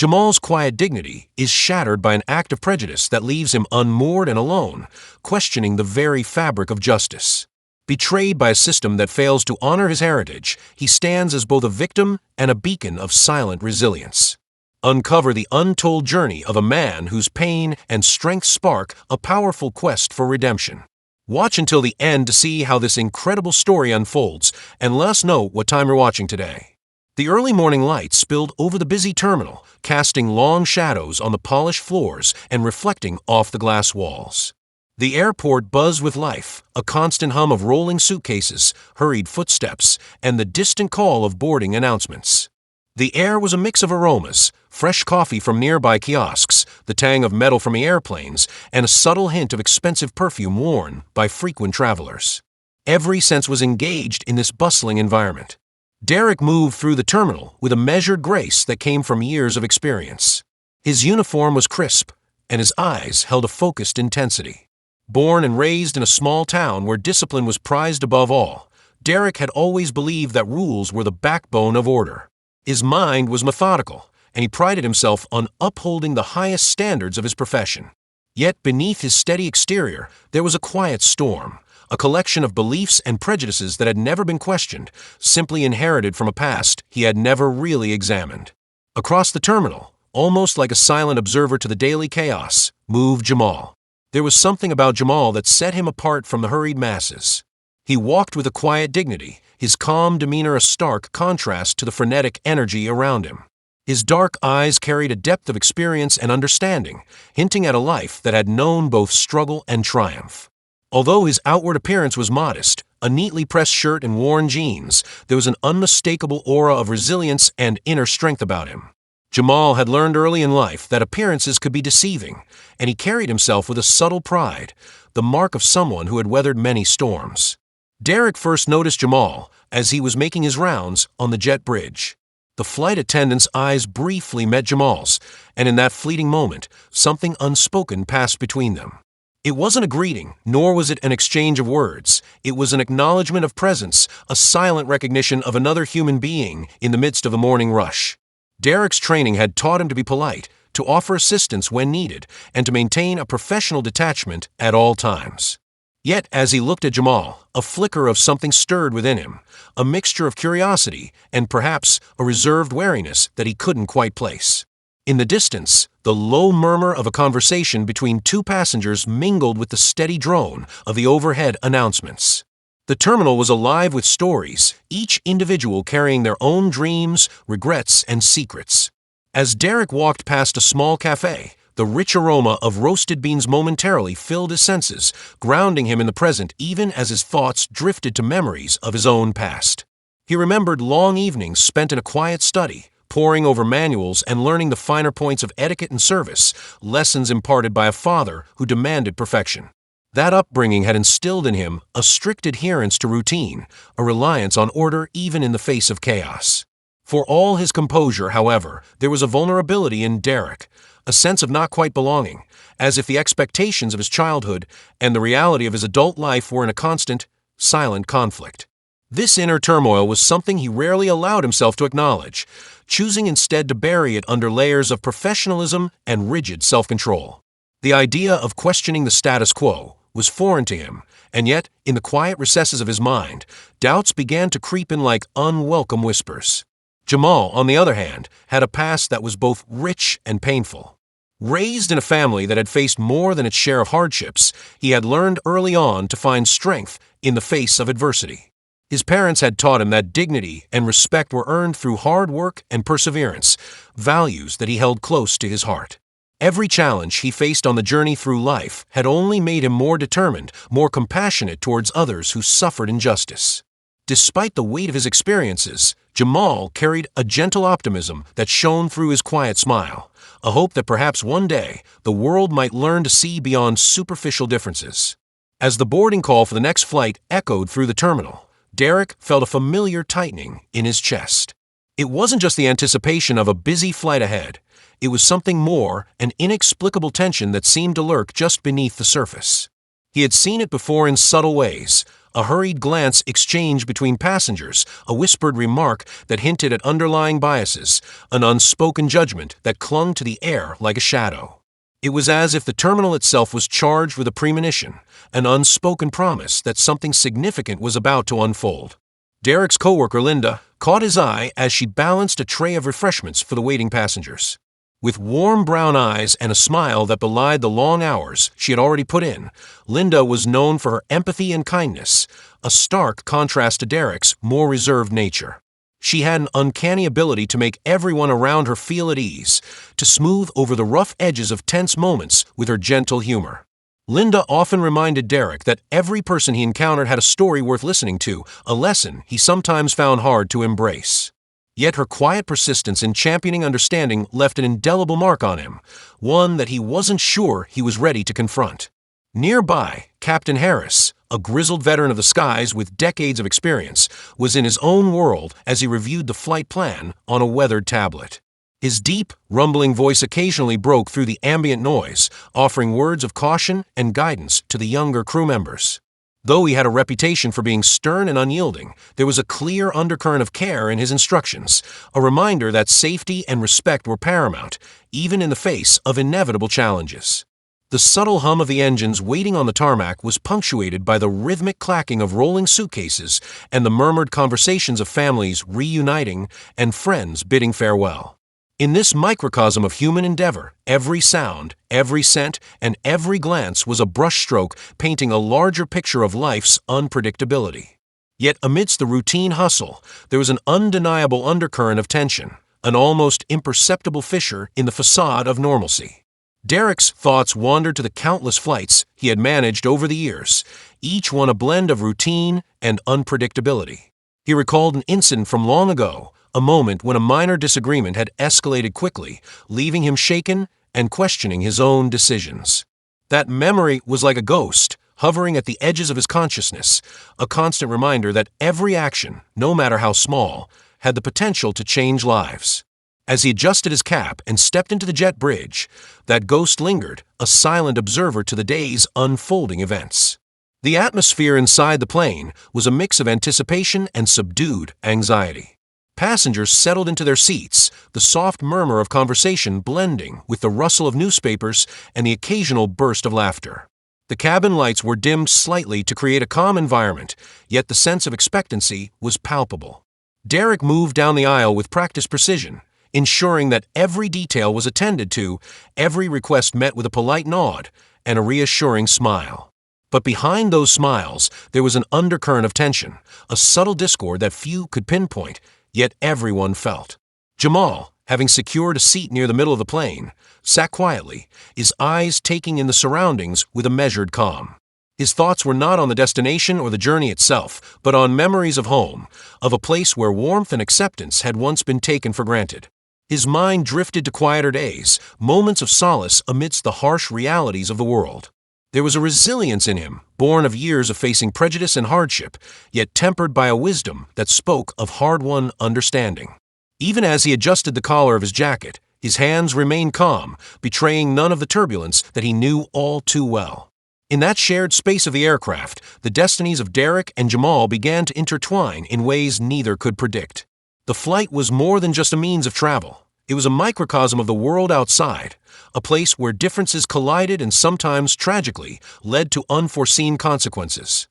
Jamal's quiet dignity is shattered by an act of prejudice that leaves him unmoored and alone, questioning the very fabric of justice. Betrayed by a system that fails to honor his heritage, he stands as both a victim and a beacon of silent resilience. Uncover the untold journey of a man whose pain and strength spark a powerful quest for redemption. Watch until the end to see how this incredible story unfolds, and let us know what time you're watching today. The early morning light spilled over the busy terminal, casting long shadows on the polished floors and reflecting off the glass walls. The airport buzzed with life, a constant hum of rolling suitcases, hurried footsteps, and the distant call of boarding announcements. The air was a mix of aromas, fresh coffee from nearby kiosks, the tang of metal from the airplanes, and a subtle hint of expensive perfume worn by frequent travelers. Every sense was engaged in this bustling environment. Derek moved through the terminal with a measured grace that came from years of experience. His uniform was crisp, and his eyes held a focused intensity. Born and raised in a small town where discipline was prized above all, Derek had always believed that rules were the backbone of order. His mind was methodical, and he prided himself on upholding the highest standards of his profession. Yet beneath his steady exterior, there was a quiet storm, a collection of beliefs and prejudices that had never been questioned, simply inherited from a past he had never really examined. Across the terminal, almost like a silent observer to the daily chaos, moved Jamal. There was something about Jamal that set him apart from the hurried masses. He walked with a quiet dignity, his calm demeanor a stark contrast to the frenetic energy around him. His dark eyes carried a depth of experience and understanding, hinting at a life that had known both struggle and triumph. Although his outward appearance was modest, a neatly pressed shirt and worn jeans, there was an unmistakable aura of resilience and inner strength about him. Jamal had learned early in life that appearances could be deceiving, and he carried himself with a subtle pride, the mark of someone who had weathered many storms. Derek first noticed Jamal as he was making his rounds on the jet bridge. The flight attendant's eyes briefly met Jamal's, and in that fleeting moment, something unspoken passed between them. It wasn't a greeting, nor was it an exchange of words. It was an acknowledgement of presence, a silent recognition of another human being in the midst of the morning rush. Derek's training had taught him to be polite, to offer assistance when needed, and to maintain a professional detachment at all times. Yet, as he looked at Jamal, a flicker of something stirred within him, a mixture of curiosity and perhaps a reserved wariness that he couldn't quite place. In the distance, the low murmur of a conversation between two passengers mingled with the steady drone of the overhead announcements. The terminal was alive with stories, each individual carrying their own dreams, regrets, and secrets. As Derek walked past a small cafe, the rich aroma of roasted beans momentarily filled his senses, grounding him in the present even as his thoughts drifted to memories of his own past. He remembered long evenings spent in a quiet study, poring over manuals and learning the finer points of etiquette and service, lessons imparted by a father who demanded perfection. That upbringing had instilled in him a strict adherence to routine, a reliance on order even in the face of chaos. For all his composure, however, there was a vulnerability in Derek, a sense of not quite belonging, as if the expectations of his childhood and the reality of his adult life were in a constant, silent conflict. This inner turmoil was something he rarely allowed himself to acknowledge, choosing instead to bury it under layers of professionalism and rigid self-control. The idea of questioning the status quo was foreign to him, and yet, in the quiet recesses of his mind, doubts began to creep in like unwelcome whispers. Jamal, on the other hand, had a past that was both rich and painful. Raised in a family that had faced more than its share of hardships, he had learned early on to find strength in the face of adversity. His parents had taught him that dignity and respect were earned through hard work and perseverance, values that he held close to his heart. Every challenge he faced on the journey through life had only made him more determined, more compassionate towards others who suffered injustice. Despite the weight of his experiences, Jamal carried a gentle optimism that shone through his quiet smile, a hope that perhaps one day the world might learn to see beyond superficial differences. As the boarding call for the next flight echoed through the terminal, Derek felt a familiar tightening in his chest. It wasn't just the anticipation of a busy flight ahead. It was something more, an inexplicable tension that seemed to lurk just beneath the surface. He had seen it before in subtle ways: a hurried glance exchanged between passengers, a whispered remark that hinted at underlying biases, an unspoken judgment that clung to the air like a shadow. It was as if the terminal itself was charged with a premonition, an unspoken promise that something significant was about to unfold. Derek's coworker, Linda, caught his eye as she balanced a tray of refreshments for the waiting passengers. With warm brown eyes and a smile that belied the long hours she had already put in, Linda was known for her empathy and kindness, a stark contrast to Derek's more reserved nature. She had an uncanny ability to make everyone around her feel at ease, to smooth over the rough edges of tense moments with her gentle humor. Linda often reminded Derek that every person he encountered had a story worth listening to, a lesson he sometimes found hard to embrace. Yet her quiet persistence in championing understanding left an indelible mark on him, one that he wasn't sure he was ready to confront. Nearby, Captain Harris, a grizzled veteran of the skies with decades of experience, was in his own world as he reviewed the flight plan on a weathered tablet. His deep, rumbling voice occasionally broke through the ambient noise, offering words of caution and guidance to the younger crew members. Though he had a reputation for being stern and unyielding, there was a clear undercurrent of care in his instructions, a reminder that safety and respect were paramount, even in the face of inevitable challenges. The subtle hum of the engines waiting on the tarmac was punctuated by the rhythmic clacking of rolling suitcases and the murmured conversations of families reuniting and friends bidding farewell. In this microcosm of human endeavor, every sound, every scent, and every glance was a brushstroke painting a larger picture of life's unpredictability. Yet amidst the routine hustle, there was an undeniable undercurrent of tension, an almost imperceptible fissure in the facade of normalcy. Derek's thoughts wandered to the countless flights he had managed over the years, each one a blend of routine and unpredictability. He recalled an incident from long ago, a moment when a minor disagreement had escalated quickly, leaving him shaken and questioning his own decisions. That memory was like a ghost, hovering at the edges of his consciousness, a constant reminder that every action, no matter how small, had the potential to change lives. As he adjusted his cap and stepped into the jet bridge, that ghost lingered, a silent observer to the day's unfolding events. The atmosphere inside the plane was a mix of anticipation and subdued anxiety. Passengers settled into their seats, the soft murmur of conversation blending with the rustle of newspapers and the occasional burst of laughter. The cabin lights were dimmed slightly to create a calm environment, yet the sense of expectancy was palpable. Derek moved down the aisle with practiced precision, ensuring that every detail was attended to, every request met with a polite nod and a reassuring smile. But behind those smiles, there was an undercurrent of tension, a subtle discord that few could pinpoint, yet everyone felt. Jamal, having secured a seat near the middle of the plane, sat quietly, his eyes taking in the surroundings with a measured calm. His thoughts were not on the destination or the journey itself, but on memories of home, of a place where warmth and acceptance had once been taken for granted. His mind drifted to quieter days, moments of solace amidst the harsh realities of the world. There was a resilience in him, born of years of facing prejudice and hardship, yet tempered by a wisdom that spoke of hard-won understanding. Even as he adjusted the collar of his jacket, his hands remained calm, betraying none of the turbulence that he knew all too well. In that shared space of the aircraft, the destinies of Derek and Jamal began to intertwine in ways neither could predict. The flight was more than just a means of travel. It was a microcosm of the world outside, a place where differences collided and sometimes, tragically, led to unforeseen consequences.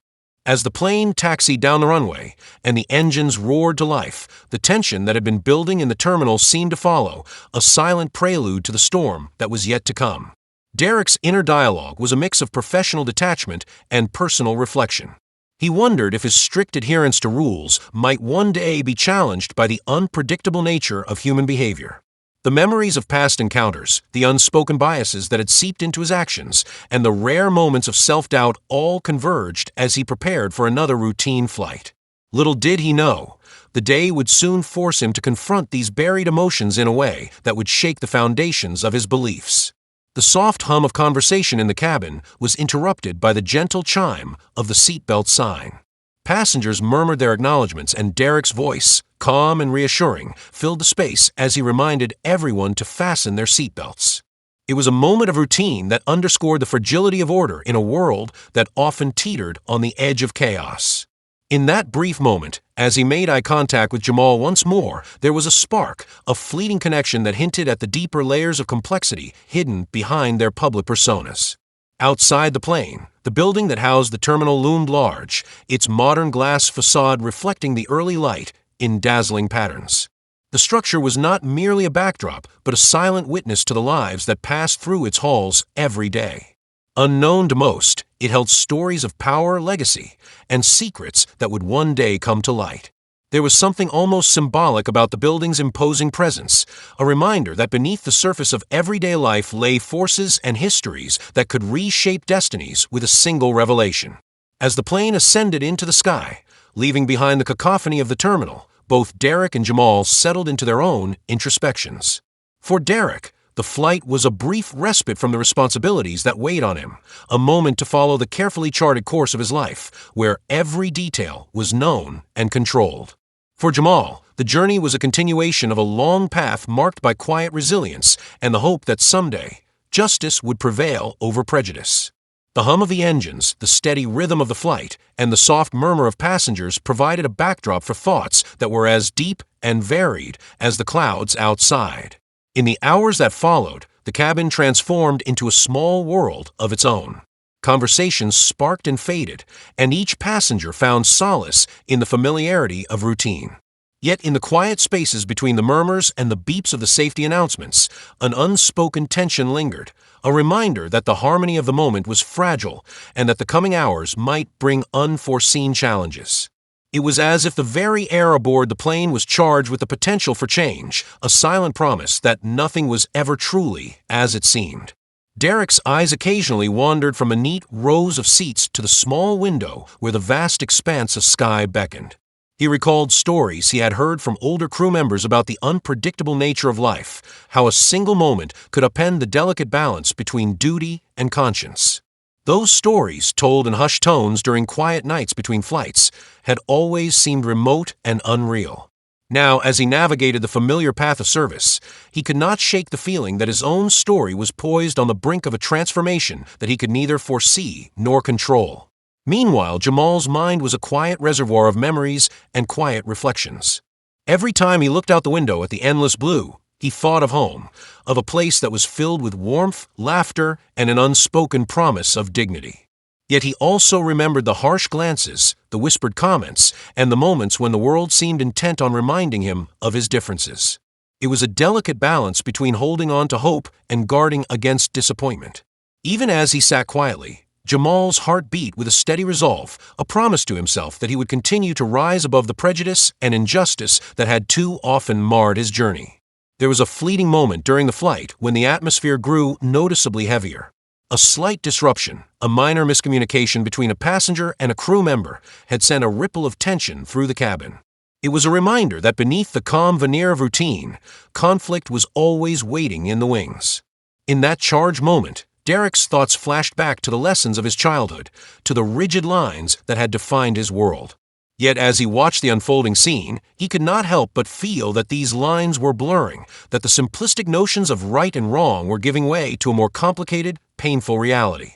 As the plane taxied down the runway and the engines roared to life, the tension that had been building in the terminal seemed to follow, a silent prelude to the storm that was yet to come. Derek's inner dialogue was a mix of professional detachment and personal reflection. He wondered if his strict adherence to rules might one day be challenged by the unpredictable nature of human behavior. The memories of past encounters, the unspoken biases that had seeped into his actions, and the rare moments of self-doubt all converged as he prepared for another routine flight. Little did he know, the day would soon force him to confront these buried emotions in a way that would shake the foundations of his beliefs. The soft hum of conversation in the cabin was interrupted by the gentle chime of the seatbelt sign. Passengers murmured their acknowledgments, and Derek's voice, calm and reassuring, filled the space as he reminded everyone to fasten their seatbelts. It was a moment of routine that underscored the fragility of order in a world that often teetered on the edge of chaos. In that brief moment, as he made eye contact with Jamal once more, there was a spark, a fleeting connection that hinted at the deeper layers of complexity hidden behind their public personas. Outside the plane, the building that housed the terminal loomed large, its modern glass facade reflecting the early light in dazzling patterns. The structure was not merely a backdrop, but a silent witness to the lives that passed through its halls every day. Unknown to most, it held stories of power, legacy, and secrets that would one day come to light. There was something almost symbolic about the building's imposing presence, a reminder that beneath the surface of everyday life lay forces and histories that could reshape destinies with a single revelation. As the plane ascended into the sky, leaving behind the cacophony of the terminal, both Derek and Jamal settled into their own introspections. For Derek, the flight was a brief respite from the responsibilities that weighed on him, a moment to follow the carefully charted course of his life, where every detail was known and controlled. For Jamal, the journey was a continuation of a long path marked by quiet resilience and the hope that someday, justice would prevail over prejudice. The hum of the engines, the steady rhythm of the flight, and the soft murmur of passengers provided a backdrop for thoughts that were as deep and varied as the clouds outside. In the hours that followed, the cabin transformed into a small world of its own. Conversations sparked and faded, and each passenger found solace in the familiarity of routine. Yet in the quiet spaces between the murmurs and the beeps of the safety announcements, an unspoken tension lingered, a reminder that the harmony of the moment was fragile and that the coming hours might bring unforeseen challenges. It was as if the very air aboard the plane was charged with the potential for change, a silent promise that nothing was ever truly as it seemed. Derek's eyes occasionally wandered from a neat rows of seats to the small window where the vast expanse of sky beckoned. He recalled stories he had heard from older crew members about the unpredictable nature of life, how a single moment could upend the delicate balance between duty and conscience. Those stories, told in hushed tones during quiet nights between flights, had always seemed remote and unreal. Now, as he navigated the familiar path of service, he could not shake the feeling that his own story was poised on the brink of a transformation that he could neither foresee nor control. Meanwhile, Jamal's mind was a quiet reservoir of memories and quiet reflections. Every time he looked out the window at the endless blue, he thought of home, of a place that was filled with warmth, laughter, and an unspoken promise of dignity. Yet he also remembered the harsh glances, the whispered comments, and the moments when the world seemed intent on reminding him of his differences. It was a delicate balance between holding on to hope and guarding against disappointment. Even as he sat quietly, Jamal's heart beat with a steady resolve, a promise to himself that he would continue to rise above the prejudice and injustice that had too often marred his journey. There was a fleeting moment during the flight when the atmosphere grew noticeably heavier. A slight disruption, a minor miscommunication between a passenger and a crew member, had sent a ripple of tension through the cabin. It was a reminder that beneath the calm veneer of routine, conflict was always waiting in the wings. In that charged moment, Derek's thoughts flashed back to the lessons of his childhood, to the rigid lines that had defined his world. Yet as he watched the unfolding scene, he could not help but feel that these lines were blurring, that the simplistic notions of right and wrong were giving way to a more complicated, painful reality.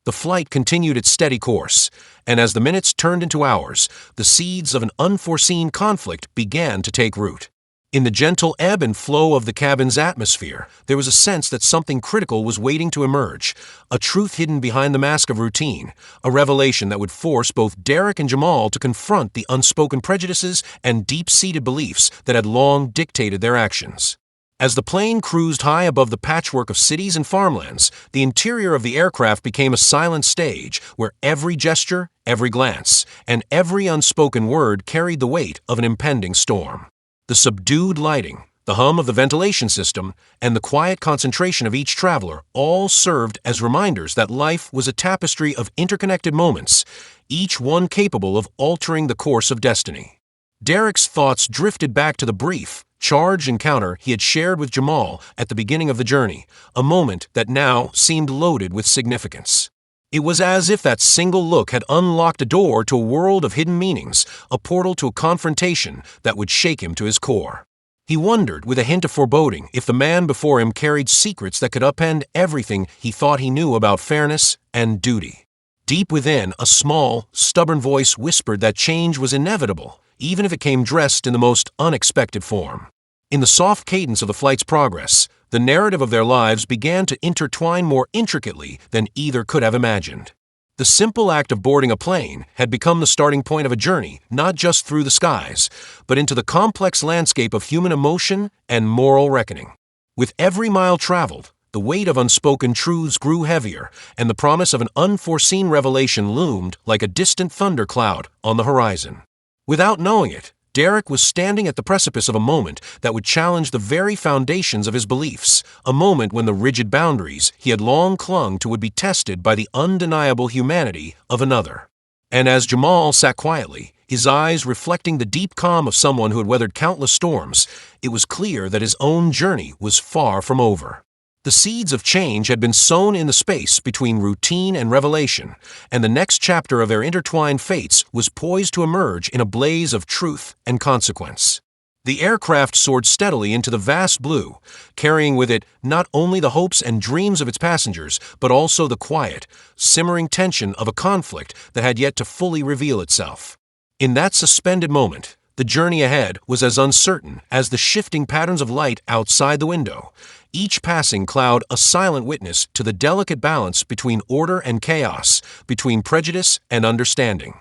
The flight continued its steady course, and as the minutes turned into hours, the seeds of an unforeseen conflict began to take root. In the gentle ebb and flow of the cabin's atmosphere, there was a sense that something critical was waiting to emerge, a truth hidden behind the mask of routine, a revelation that would force both Derek and Jamal to confront the unspoken prejudices and deep-seated beliefs that had long dictated their actions. As the plane cruised high above the patchwork of cities and farmlands, the interior of the aircraft became a silent stage where every gesture, every glance, and every unspoken word carried the weight of an impending storm. The subdued lighting, the hum of the ventilation system, and the quiet concentration of each traveler all served as reminders that life was a tapestry of interconnected moments, each one capable of altering the course of destiny. Derek's thoughts drifted back to the brief, charged encounter he had shared with Jamal at the beginning of the journey, a moment that now seemed loaded with significance. It was as if that single look had unlocked a door to a world of hidden meanings, a portal to a confrontation that would shake him to his core. He wondered, with a hint of foreboding, if the man before him carried secrets that could upend everything he thought he knew about fairness and duty. Deep within, a small, stubborn voice whispered that change was inevitable, even if it came dressed in the most unexpected form. In the soft cadence of the flight's progress, the narrative of their lives began to intertwine more intricately than either could have imagined. The simple act of boarding a plane had become the starting point of a journey not just through the skies, but into the complex landscape of human emotion and moral reckoning. With every mile traveled, the weight of unspoken truths grew heavier, and the promise of an unforeseen revelation loomed like a distant thundercloud on the horizon. Without knowing it, Derek was standing at the precipice of a moment that would challenge the very foundations of his beliefs, a moment when the rigid boundaries he had long clung to would be tested by the undeniable humanity of another. And as Jamal sat quietly, his eyes reflecting the deep calm of someone who had weathered countless storms, it was clear that his own journey was far from over. The seeds of change had been sown in the space between routine and revelation, and the next chapter of their intertwined fates was poised to emerge in a blaze of truth and consequence. The aircraft soared steadily into the vast blue, carrying with it not only the hopes and dreams of its passengers, but also the quiet, simmering tension of a conflict that had yet to fully reveal itself. In that suspended moment, the journey ahead was as uncertain as the shifting patterns of light outside the window, each passing cloud a silent witness to the delicate balance between order and chaos, between prejudice and understanding.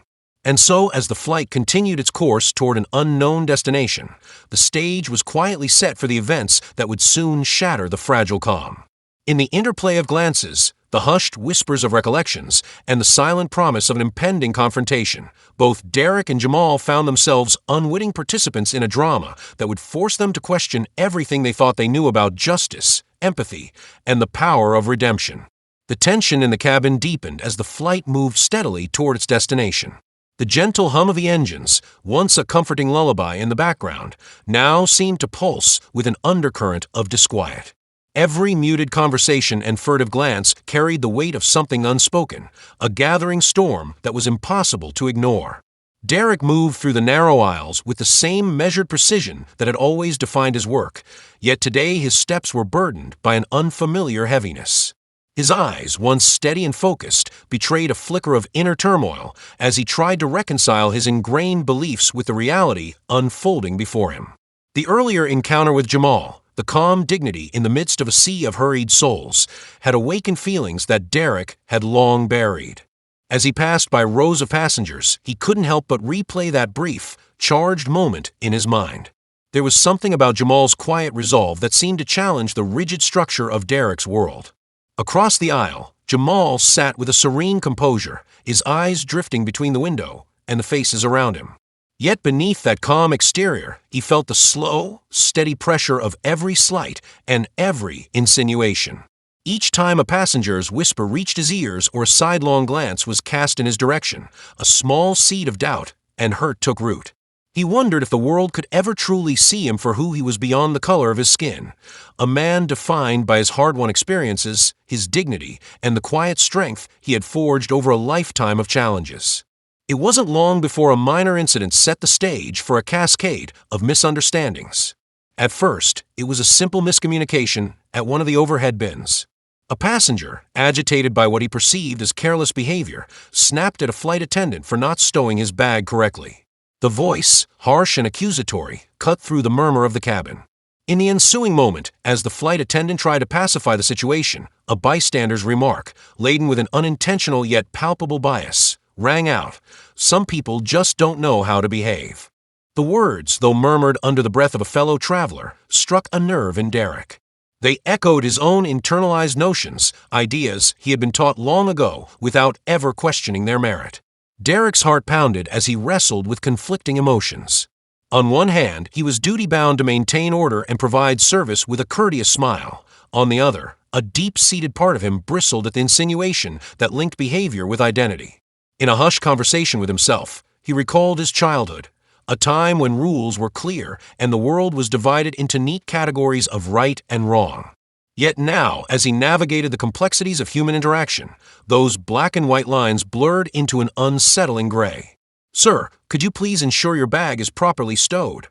And so, as the flight continued its course toward an unknown destination, the stage was quietly set for the events that would soon shatter the fragile calm. In the interplay of glances, the hushed whispers of recollections, and the silent promise of an impending confrontation, both Derek and Jamal found themselves unwitting participants in a drama that would force them to question everything they thought they knew about justice, empathy, and the power of redemption. The tension in the cabin deepened as the flight moved steadily toward its destination. The gentle hum of the engines, once a comforting lullaby in the background, now seemed to pulse with an undercurrent of disquiet. Every muted conversation and furtive glance carried the weight of something unspoken, a gathering storm that was impossible to ignore. Derek moved through the narrow aisles with the same measured precision that had always defined his work, yet today his steps were burdened by an unfamiliar heaviness. His eyes, once steady and focused, betrayed a flicker of inner turmoil as he tried to reconcile his ingrained beliefs with the reality unfolding before him. The earlier encounter with Jamal, the calm dignity in the midst of a sea of hurried souls, had awakened feelings that Derek had long buried. As he passed by rows of passengers, he couldn't help but replay that brief, charged moment in his mind. There was something about Jamal's quiet resolve that seemed to challenge the rigid structure of Derek's world. Across the aisle, Jamal sat with a serene composure, his eyes drifting between the window and the faces around him. Yet beneath that calm exterior, he felt the slow, steady pressure of every slight and every insinuation. Each time a passenger's whisper reached his ears or a sidelong glance was cast in his direction, a small seed of doubt and hurt took root. He wondered if the world could ever truly see him for who he was beyond the color of his skin, a man defined by his hard-won experiences, his dignity, and the quiet strength he had forged over a lifetime of challenges. It wasn't long before a minor incident set the stage for a cascade of misunderstandings. At first, it was a simple miscommunication at one of the overhead bins. A passenger, agitated by what he perceived as careless behavior, snapped at a flight attendant for not stowing his bag correctly. The voice, harsh and accusatory, cut through the murmur of the cabin. In the ensuing moment, as the flight attendant tried to pacify the situation, a bystander's remark, laden with an unintentional yet palpable bias, rang out, "Some people just don't know how to behave." The words, though murmured under the breath of a fellow traveler, struck a nerve in Derek. They echoed his own internalized notions, ideas he had been taught long ago without ever questioning their merit. Derek's heart pounded as he wrestled with conflicting emotions. On one hand, he was duty-bound to maintain order and provide service with a courteous smile. On the other, a deep-seated part of him bristled at the insinuation that linked behavior with identity. In a hushed conversation with himself, he recalled his childhood, a time when rules were clear and the world was divided into neat categories of right and wrong. Yet now, as he navigated the complexities of human interaction, those black and white lines blurred into an unsettling gray. "Sir, could you please ensure your bag is properly stowed?"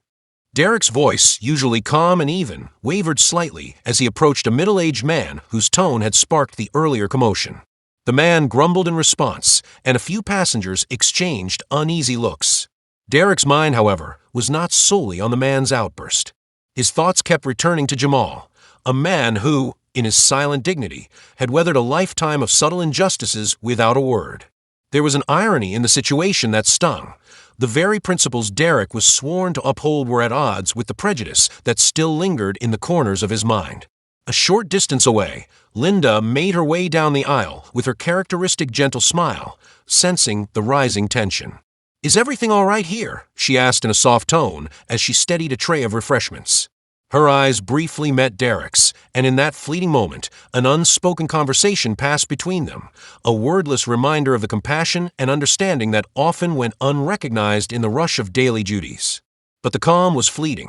Derek's voice, usually calm and even, wavered slightly as he approached a middle-aged man whose tone had sparked the earlier commotion. The man grumbled in response, and a few passengers exchanged uneasy looks. Derek's mind, however, was not solely on the man's outburst. His thoughts kept returning to Jamal, a man who, in his silent dignity, had weathered a lifetime of subtle injustices without a word. There was an irony in the situation that stung. The very principles Derek was sworn to uphold were at odds with the prejudice that still lingered in the corners of his mind. A short distance away, Linda made her way down the aisle with her characteristic gentle smile, sensing the rising tension. "Is everything all right here?" she asked in a soft tone as she steadied a tray of refreshments. Her eyes briefly met Derek's, and in that fleeting moment, an unspoken conversation passed between them, a wordless reminder of the compassion and understanding that often went unrecognized in the rush of daily duties. But the calm was fleeting.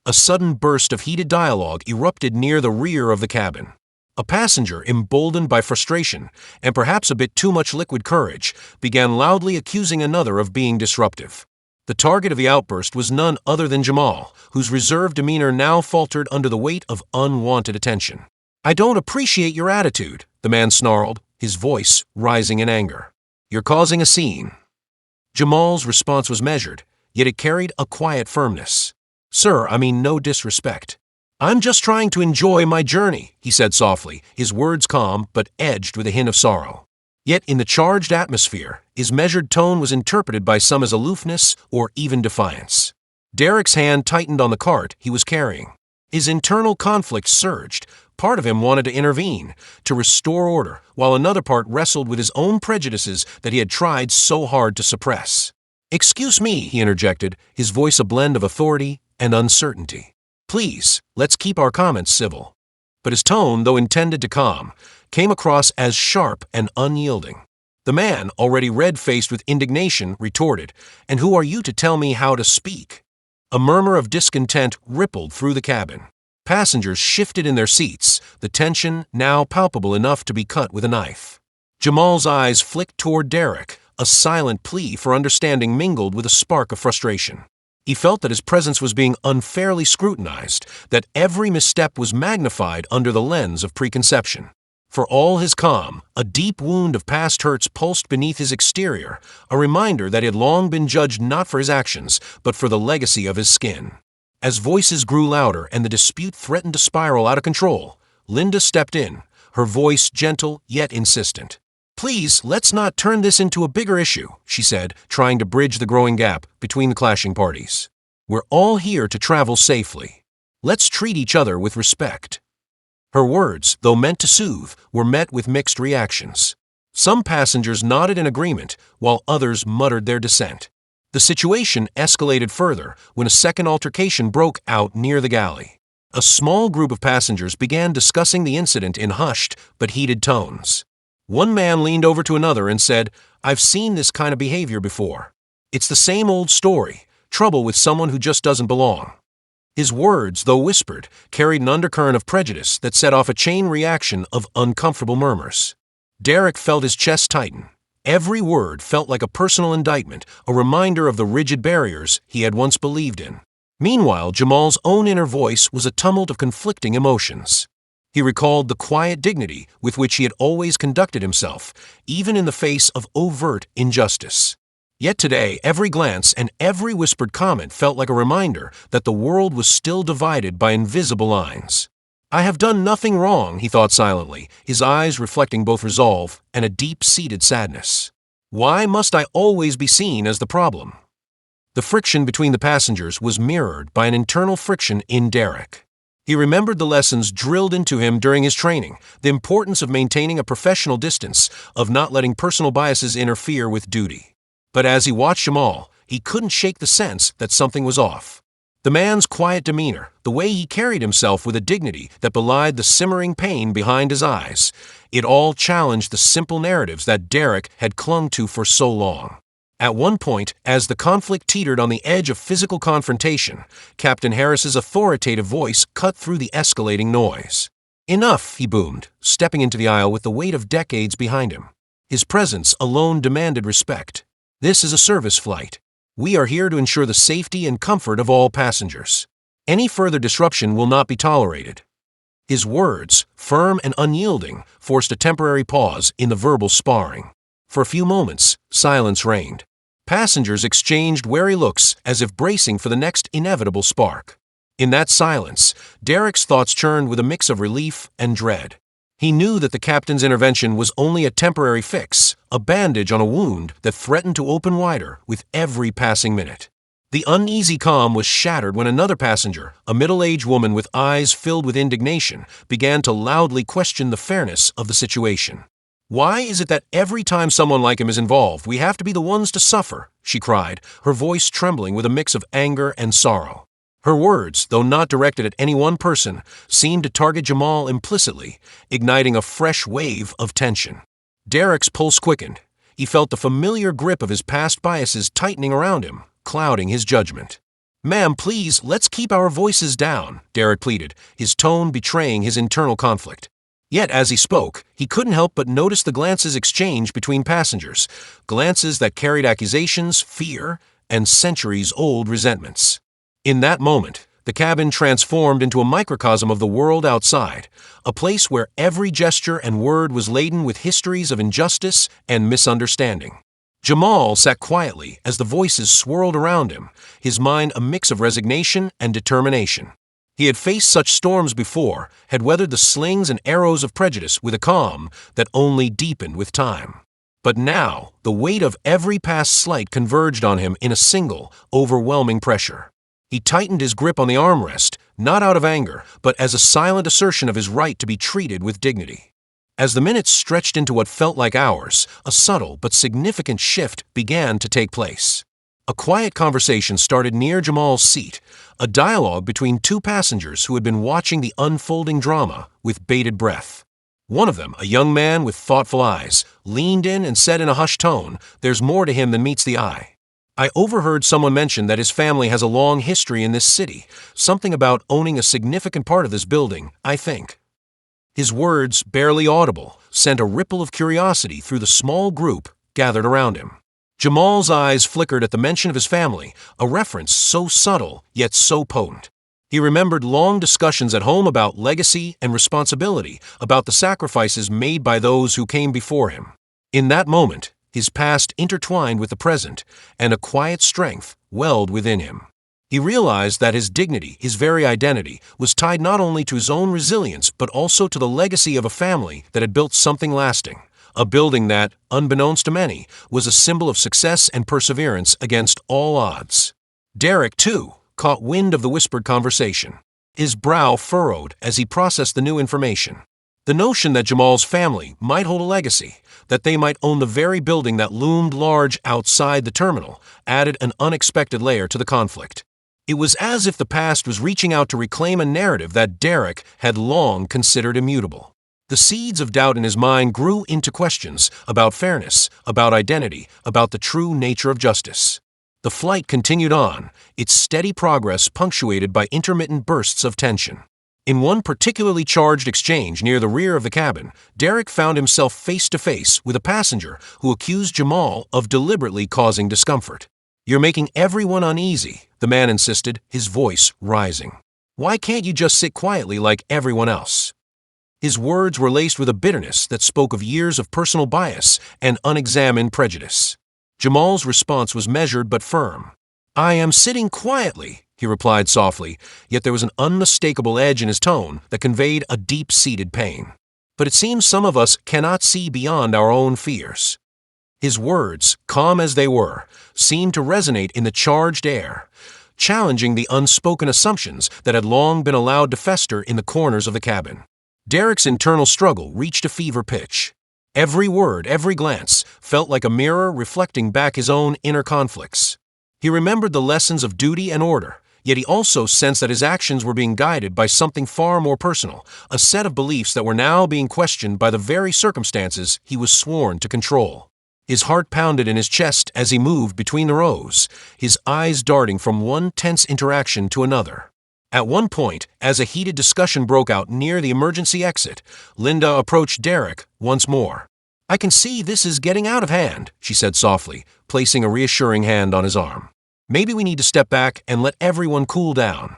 A sudden burst of heated dialogue erupted near the rear of the cabin. A passenger, emboldened by frustration and perhaps a bit too much liquid courage, began loudly accusing another of being disruptive. The target of the outburst was none other than Jamal, whose reserved demeanor now faltered under the weight of unwanted attention. "I don't appreciate your attitude," the man snarled, his voice rising in anger. "You're causing a scene." Jamal's response was measured, yet it carried a quiet firmness. "Sir, I mean no disrespect. I'm just trying to enjoy my journey," he said softly, his words calm but edged with a hint of sorrow. Yet in the charged atmosphere, his measured tone was interpreted by some as aloofness or even defiance. Derek's hand tightened on the cart he was carrying. His internal conflict surged. Part of him wanted to intervene, to restore order, while another part wrestled with his own prejudices that he had tried so hard to suppress. "Excuse me," he interjected, his voice a blend of authority and uncertainty. "Please, let's keep our comments civil." But his tone, though intended to calm, came across as sharp and unyielding. The man, already red-faced with indignation, retorted, "And who are you to tell me how to speak?" A murmur of discontent rippled through the cabin. Passengers shifted in their seats, the tension now palpable enough to be cut with a knife. Jamal's eyes flicked toward Derek, a silent plea for understanding mingled with a spark of frustration. He felt that his presence was being unfairly scrutinized, that every misstep was magnified under the lens of preconception. For all his calm, a deep wound of past hurts pulsed beneath his exterior, a reminder that he had long been judged not for his actions, but for the legacy of his skin. As voices grew louder and the dispute threatened to spiral out of control, Linda stepped in, her voice gentle yet insistent. "Please, let's not turn this into a bigger issue," she said, trying to bridge the growing gap between the clashing parties. "We're all here to travel safely. Let's treat each other with respect." Her words, though meant to soothe, were met with mixed reactions. Some passengers nodded in agreement, while others muttered their dissent. The situation escalated further when a second altercation broke out near the galley. A small group of passengers began discussing the incident in hushed but heated tones. One man leaned over to another and said, "I've seen this kind of behavior before. It's the same old story, trouble with someone who just doesn't belong." His words, though whispered, carried an undercurrent of prejudice that set off a chain reaction of uncomfortable murmurs. Derek felt his chest tighten. Every word felt like a personal indictment, a reminder of the rigid barriers he had once believed in. Meanwhile, Jamal's own inner voice was a tumult of conflicting emotions. He recalled the quiet dignity with which he had always conducted himself, even in the face of overt injustice. Yet today, every glance and every whispered comment felt like a reminder that the world was still divided by invisible lines. "I have done nothing wrong," he thought silently, his eyes reflecting both resolve and a deep-seated sadness. "Why must I always be seen as the problem?" The friction between the passengers was mirrored by an internal friction in Derek. He remembered the lessons drilled into him during his training, the importance of maintaining a professional distance, of not letting personal biases interfere with duty. But as he watched Jamal, he couldn't shake the sense that something was off. The man's quiet demeanor, the way he carried himself with a dignity that belied the simmering pain behind his eyes, it all challenged the simple narratives that Derek had clung to for so long. At one point, as the conflict teetered on the edge of physical confrontation, Captain Harris's authoritative voice cut through the escalating noise. "Enough," he boomed, stepping into the aisle with the weight of decades behind him. His presence alone demanded respect. "This is a service flight. We are here to ensure the safety and comfort of all passengers. Any further disruption will not be tolerated." His words, firm and unyielding, forced a temporary pause in the verbal sparring. For a few moments, silence reigned. Passengers exchanged wary looks as if bracing for the next inevitable spark. In that silence, Derek's thoughts churned with a mix of relief and dread. He knew that the captain's intervention was only a temporary fix, a bandage on a wound that threatened to open wider with every passing minute. The uneasy calm was shattered when another passenger, a middle-aged woman with eyes filled with indignation, began to loudly question the fairness of the situation. "Why is it that every time someone like him is involved, we have to be the ones to suffer?" she cried, her voice trembling with a mix of anger and sorrow. Her words, though not directed at any one person, seemed to target Jamal implicitly, igniting a fresh wave of tension. Derek's pulse quickened. He felt the familiar grip of his past biases tightening around him, clouding his judgment. "Ma'am, please, let's keep our voices down," Derek pleaded, his tone betraying his internal conflict. Yet as he spoke, he couldn't help but notice the glances exchanged between passengers, glances that carried accusations, fear, and centuries-old resentments. In that moment, the cabin transformed into a microcosm of the world outside, a place where every gesture and word was laden with histories of injustice and misunderstanding. Jamal sat quietly as the voices swirled around him, his mind a mix of resignation and determination. He had faced such storms before, had weathered the slings and arrows of prejudice with a calm that only deepened with time. But now, the weight of every past slight converged on him in a single, overwhelming pressure. He tightened his grip on the armrest, not out of anger, but as a silent assertion of his right to be treated with dignity. As the minutes stretched into what felt like hours, a subtle but significant shift began to take place. A quiet conversation started near Jamal's seat, a dialogue between two passengers who had been watching the unfolding drama with bated breath. One of them, a young man with thoughtful eyes, leaned in and said in a hushed tone, "There's more to him than meets the eye. I overheard someone mention that his family has a long history in this city, something about owning a significant part of this building, I think." His words, barely audible, sent a ripple of curiosity through the small group gathered around him. Jamal's eyes flickered at the mention of his family, a reference so subtle yet so potent. He remembered long discussions at home about legacy and responsibility, about the sacrifices made by those who came before him. In that moment, his past intertwined with the present, and a quiet strength welled within him. He realized that his dignity, his very identity, was tied not only to his own resilience but also to the legacy of a family that had built something lasting, a building that, unbeknownst to many, was a symbol of success and perseverance against all odds. Derek, too, caught wind of the whispered conversation. His brow furrowed as he processed the new information. The notion that Jamal's family might hold a legacy, that they might own the very building that loomed large outside the terminal, added an unexpected layer to the conflict. It was as if the past was reaching out to reclaim a narrative that Derek had long considered immutable. The seeds of doubt in his mind grew into questions about fairness, about identity, about the true nature of justice. The flight continued on, its steady progress punctuated by intermittent bursts of tension. In one particularly charged exchange near the rear of the cabin, Derek found himself face to face with a passenger who accused Jamal of deliberately causing discomfort. "You're making everyone uneasy," the man insisted, his voice rising. "Why can't you just sit quietly like everyone else?" His words were laced with a bitterness that spoke of years of personal bias and unexamined prejudice. Jamal's response was measured but firm. "I am sitting quietly," he replied softly, yet there was an unmistakable edge in his tone that conveyed a deep-seated pain. "But it seems some of us cannot see beyond our own fears." His words, calm as they were, seemed to resonate in the charged air, challenging the unspoken assumptions that had long been allowed to fester in the corners of the cabin. Derek's internal struggle reached a fever pitch. Every word, every glance, felt like a mirror reflecting back his own inner conflicts. He remembered the lessons of duty and order, yet he also sensed that his actions were being guided by something far more personal, a set of beliefs that were now being questioned by the very circumstances he was sworn to control. His heart pounded in his chest as he moved between the rows, his eyes darting from one tense interaction to another. At one point, as a heated discussion broke out near the emergency exit, Linda approached Derek once more. "I can see this is getting out of hand," she said softly, placing a reassuring hand on his arm. Maybe we need to step back and let everyone cool down."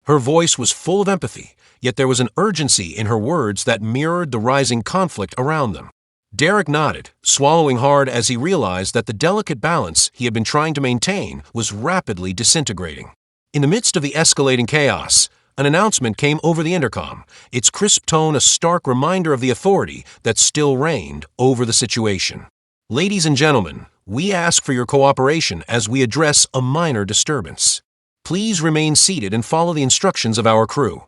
Her voice was full of empathy, yet there was an urgency in her words that mirrored the rising conflict around them. Derek nodded, swallowing hard as he realized that the delicate balance he had been trying to maintain was rapidly disintegrating. In the midst of the escalating chaos, an announcement came over the intercom, its crisp tone a stark reminder of the authority that still reigned over the situation. "Ladies and gentlemen, we ask for your cooperation as we address a minor disturbance. Please remain seated and follow the instructions of our crew."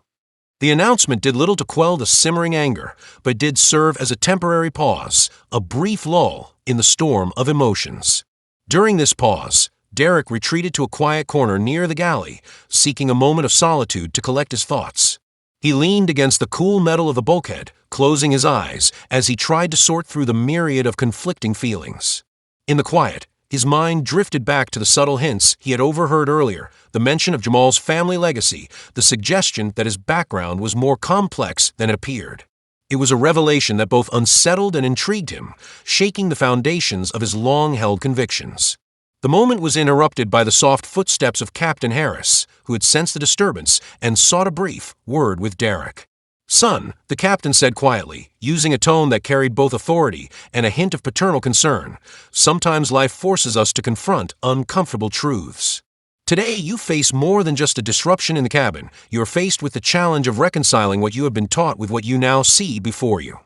The announcement did little to quell the simmering anger, but did serve as a temporary pause, a brief lull in the storm of emotions. During this pause, Derek retreated to a quiet corner near the galley, seeking a moment of solitude to collect his thoughts. He leaned against the cool metal of the bulkhead, closing his eyes as he tried to sort through the myriad of conflicting feelings. In the quiet, his mind drifted back to the subtle hints he had overheard earlier, the mention of Jamal's family legacy, the suggestion that his background was more complex than it appeared. It was a revelation that both unsettled and intrigued him, shaking the foundations of his long-held convictions. The moment was interrupted by the soft footsteps of Captain Harris, who had sensed the disturbance and sought a brief word with Derek. "Son," the captain said quietly, using a tone that carried both authority and a hint of paternal concern, "sometimes life forces us to confront uncomfortable truths. Today you face more than just a disruption in the cabin. You are faced with the challenge of reconciling what you have been taught with what you now see before you."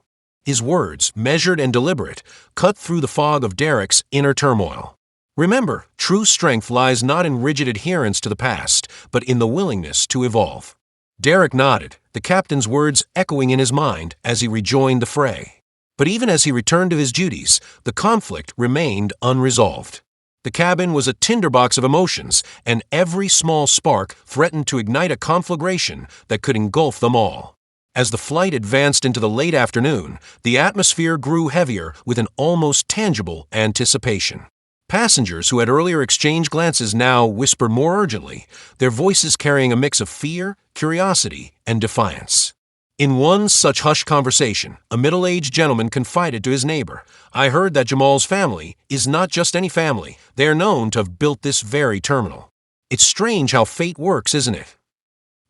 His words, measured and deliberate, cut through the fog of Derek's inner turmoil. Remember, true strength lies not in rigid adherence to the past, but in the willingness to evolve. Derek nodded, the captain's words echoing in his mind as he rejoined the fray. But even as he returned to his duties, the conflict remained unresolved. The cabin was a tinderbox of emotions, and every small spark threatened to ignite a conflagration that could engulf them all. As the flight advanced into the late afternoon, the atmosphere grew heavier with an almost tangible anticipation. Passengers who had earlier exchanged glances now whispered more urgently, their voices carrying a mix of fear, curiosity, and defiance. In one such hushed conversation, a middle-aged gentleman confided to his neighbor, "I heard that Jamal's family is not just any family. They are known to have built this very terminal. It's strange how fate works, isn't it?"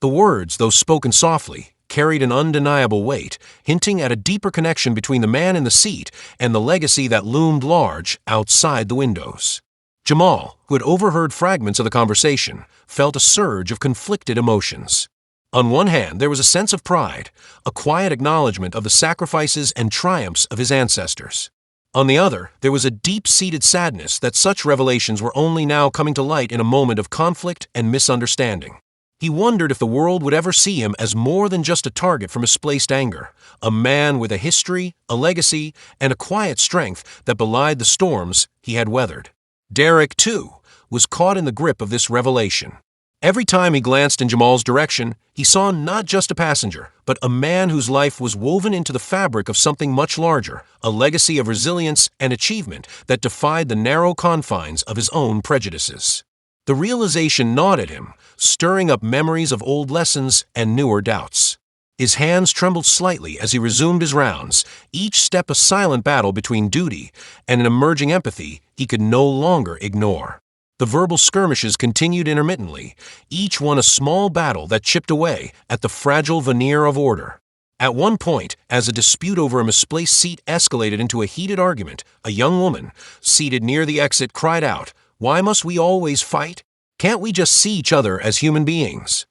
The words, though spoken softly, carried an undeniable weight, hinting at a deeper connection between the man in the seat and the legacy that loomed large outside the windows. Jamal, who had overheard fragments of the conversation, felt a surge of conflicted emotions. On one hand, there was a sense of pride, a quiet acknowledgement of the sacrifices and triumphs of his ancestors. On the other, there was a deep-seated sadness that such revelations were only now coming to light in a moment of conflict and misunderstanding. He wondered if the world would ever see him as more than just a target for misplaced anger, a man with a history, a legacy, and a quiet strength that belied the storms he had weathered. Derek, too, was caught in the grip of this revelation. Every time he glanced in Jamal's direction, he saw not just a passenger, but a man whose life was woven into the fabric of something much larger, a legacy of resilience and achievement that defied the narrow confines of his own prejudices. The realization gnawed at him, stirring up memories of old lessons and newer doubts. His hands trembled slightly as he resumed his rounds, each step a silent battle between duty and an emerging empathy he could no longer ignore. The verbal skirmishes continued intermittently, each one a small battle that chipped away at the fragile veneer of order. At one point, as a dispute over a misplaced seat escalated into a heated argument, a young woman, seated near the exit, cried out, "Why must we always fight? Can't we just see each other as human beings?"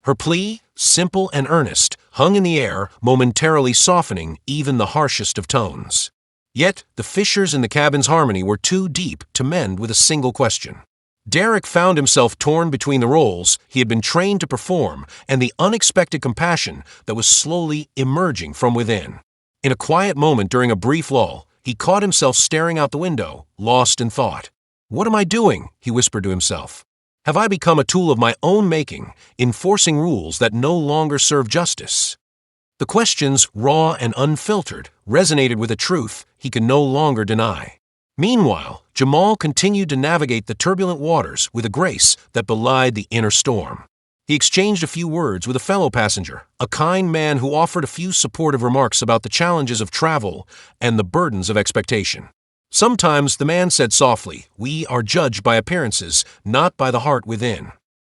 Her plea, simple and earnest, hung in the air, momentarily softening even the harshest of tones. Yet, the fissures in the cabin's harmony were too deep to mend with a single question. Derek found himself torn between the roles he had been trained to perform and the unexpected compassion that was slowly emerging from within. In a quiet moment during a brief lull, he caught himself staring out the window, lost in thought. "What am I doing?" he whispered to himself. "Have I become a tool of my own making, enforcing rules that no longer serve justice?" The questions, raw and unfiltered, resonated with a truth he could no longer deny. Meanwhile, Jamal continued to navigate the turbulent waters with a grace that belied the inner storm. He exchanged a few words with a fellow passenger, a kind man who offered a few supportive remarks about the challenges of travel and the burdens of expectation. Sometimes the man said softly, "We are judged by appearances, not by the heart within."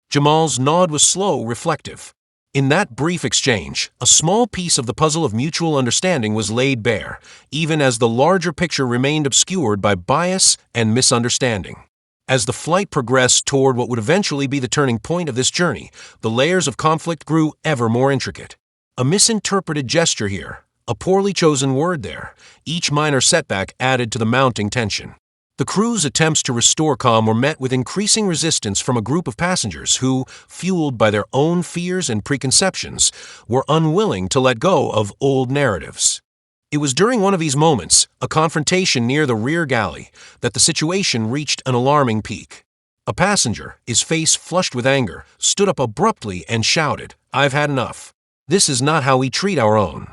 Jamal's nod was slow, reflective. In that brief exchange, a small piece of the puzzle of mutual understanding was laid bare, even as the larger picture remained obscured by bias and misunderstanding. As the flight progressed toward what would eventually be the turning point of this journey, the layers of conflict grew ever more intricate. A misinterpreted gesture here, a poorly chosen word there, each minor setback added to the mounting tension. The crew's attempts to restore calm were met with increasing resistance from a group of passengers who, fueled by their own fears and preconceptions, were unwilling to let go of old narratives. It was during one of these moments, a confrontation near the rear galley, that the situation reached an alarming peak. A passenger, his face flushed with anger, stood up abruptly and shouted, "I've had enough. This is not how we treat our own."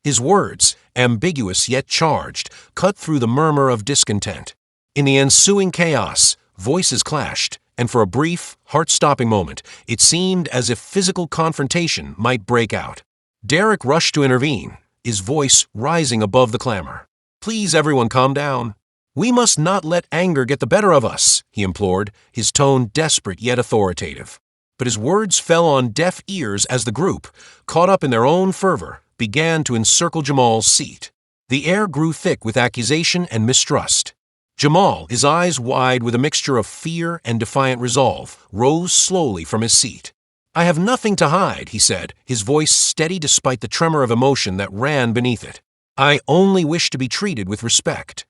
His words, ambiguous yet charged, cut through the murmur of discontent. In the ensuing chaos, voices clashed, and for a brief, heart-stopping moment, it seemed as if physical confrontation might break out. Derek rushed to intervene, his voice rising above the clamor. "Please, everyone, calm down. We must not let anger get the better of us," he implored, his tone desperate yet authoritative. But his words fell on deaf ears as the group, caught up in their own fervor, began to encircle Jamal's seat. The air grew thick with accusation and mistrust. Jamal, his eyes wide with a mixture of fear and defiant resolve, rose slowly from his seat. "I have nothing to hide," he said, his voice steady despite the tremor of emotion that ran beneath it. "I only wish to be treated with respect."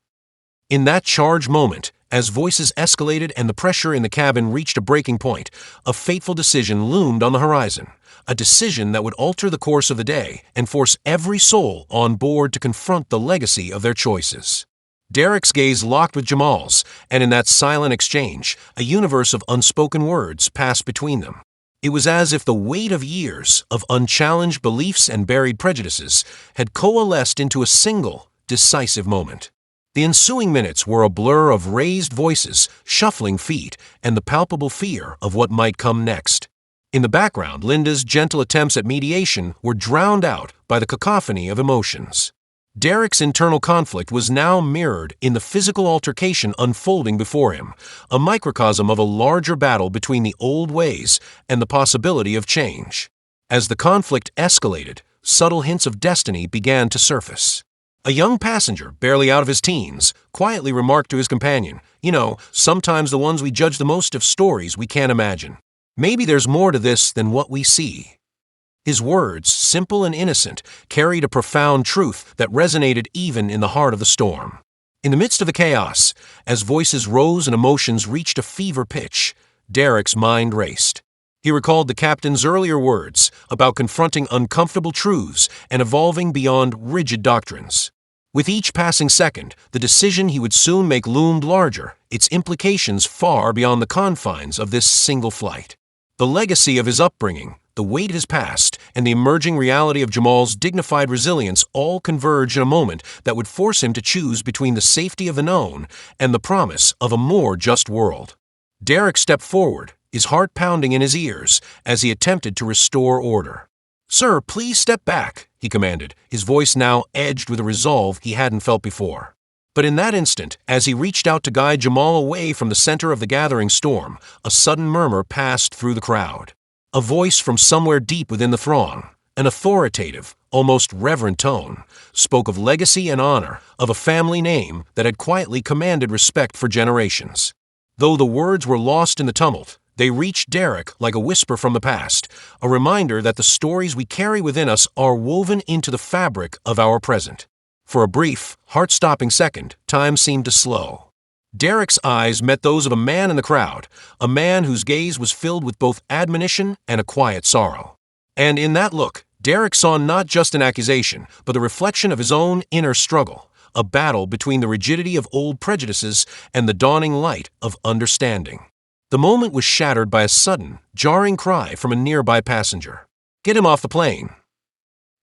In that charged moment, as voices escalated and the pressure in the cabin reached a breaking point, a fateful decision loomed on the horizon. A decision that would alter the course of the day and force every soul on board to confront the legacy of their choices. Derek's gaze locked with Jamal's, and in that silent exchange, a universe of unspoken words passed between them. It was as if the weight of years of unchallenged beliefs and buried prejudices had coalesced into a single, decisive moment. The ensuing minutes were a blur of raised voices, shuffling feet, and the palpable fear of what might come next. In the background, Linda's gentle attempts at mediation were drowned out by the cacophony of emotions. Derek's internal conflict was now mirrored in the physical altercation unfolding before him, a microcosm of a larger battle between the old ways and the possibility of change. As the conflict escalated, subtle hints of destiny began to surface. A young passenger, barely out of his teens, quietly remarked to his companion, "Sometimes the ones we judge the most have stories we can't imagine. Maybe there's more to this than what we see." His words, simple and innocent, carried a profound truth that resonated even in the heart of the storm. In the midst of the chaos, as voices rose and emotions reached a fever pitch, Derek's mind raced. He recalled the captain's earlier words about confronting uncomfortable truths and evolving beyond rigid doctrines. With each passing second, the decision he would soon make loomed larger, its implications far beyond the confines of this single flight. The legacy of his upbringing, the weight of his past, and the emerging reality of Jamal's dignified resilience all converged in a moment that would force him to choose between the safety of the known and the promise of a more just world. Derek stepped forward, his heart pounding in his ears, as he attempted to restore order. "Sir, please step back," he commanded, his voice now edged with a resolve he hadn't felt before. But in that instant, as he reached out to guide Jamal away from the center of the gathering storm, a sudden murmur passed through the crowd. A voice from somewhere deep within the throng, an authoritative, almost reverent tone, spoke of legacy and honor, of a family name that had quietly commanded respect for generations. Though the words were lost in the tumult, they reached Derek like a whisper from the past, a reminder that the stories we carry within us are woven into the fabric of our present. For a brief, heart-stopping second, time seemed to slow. Derek's eyes met those of a man in the crowd, a man whose gaze was filled with both admonition and a quiet sorrow. And in that look, Derek saw not just an accusation, but the reflection of his own inner struggle, a battle between the rigidity of old prejudices and the dawning light of understanding. The moment was shattered by a sudden, jarring cry from a nearby passenger. "Get him off the plane."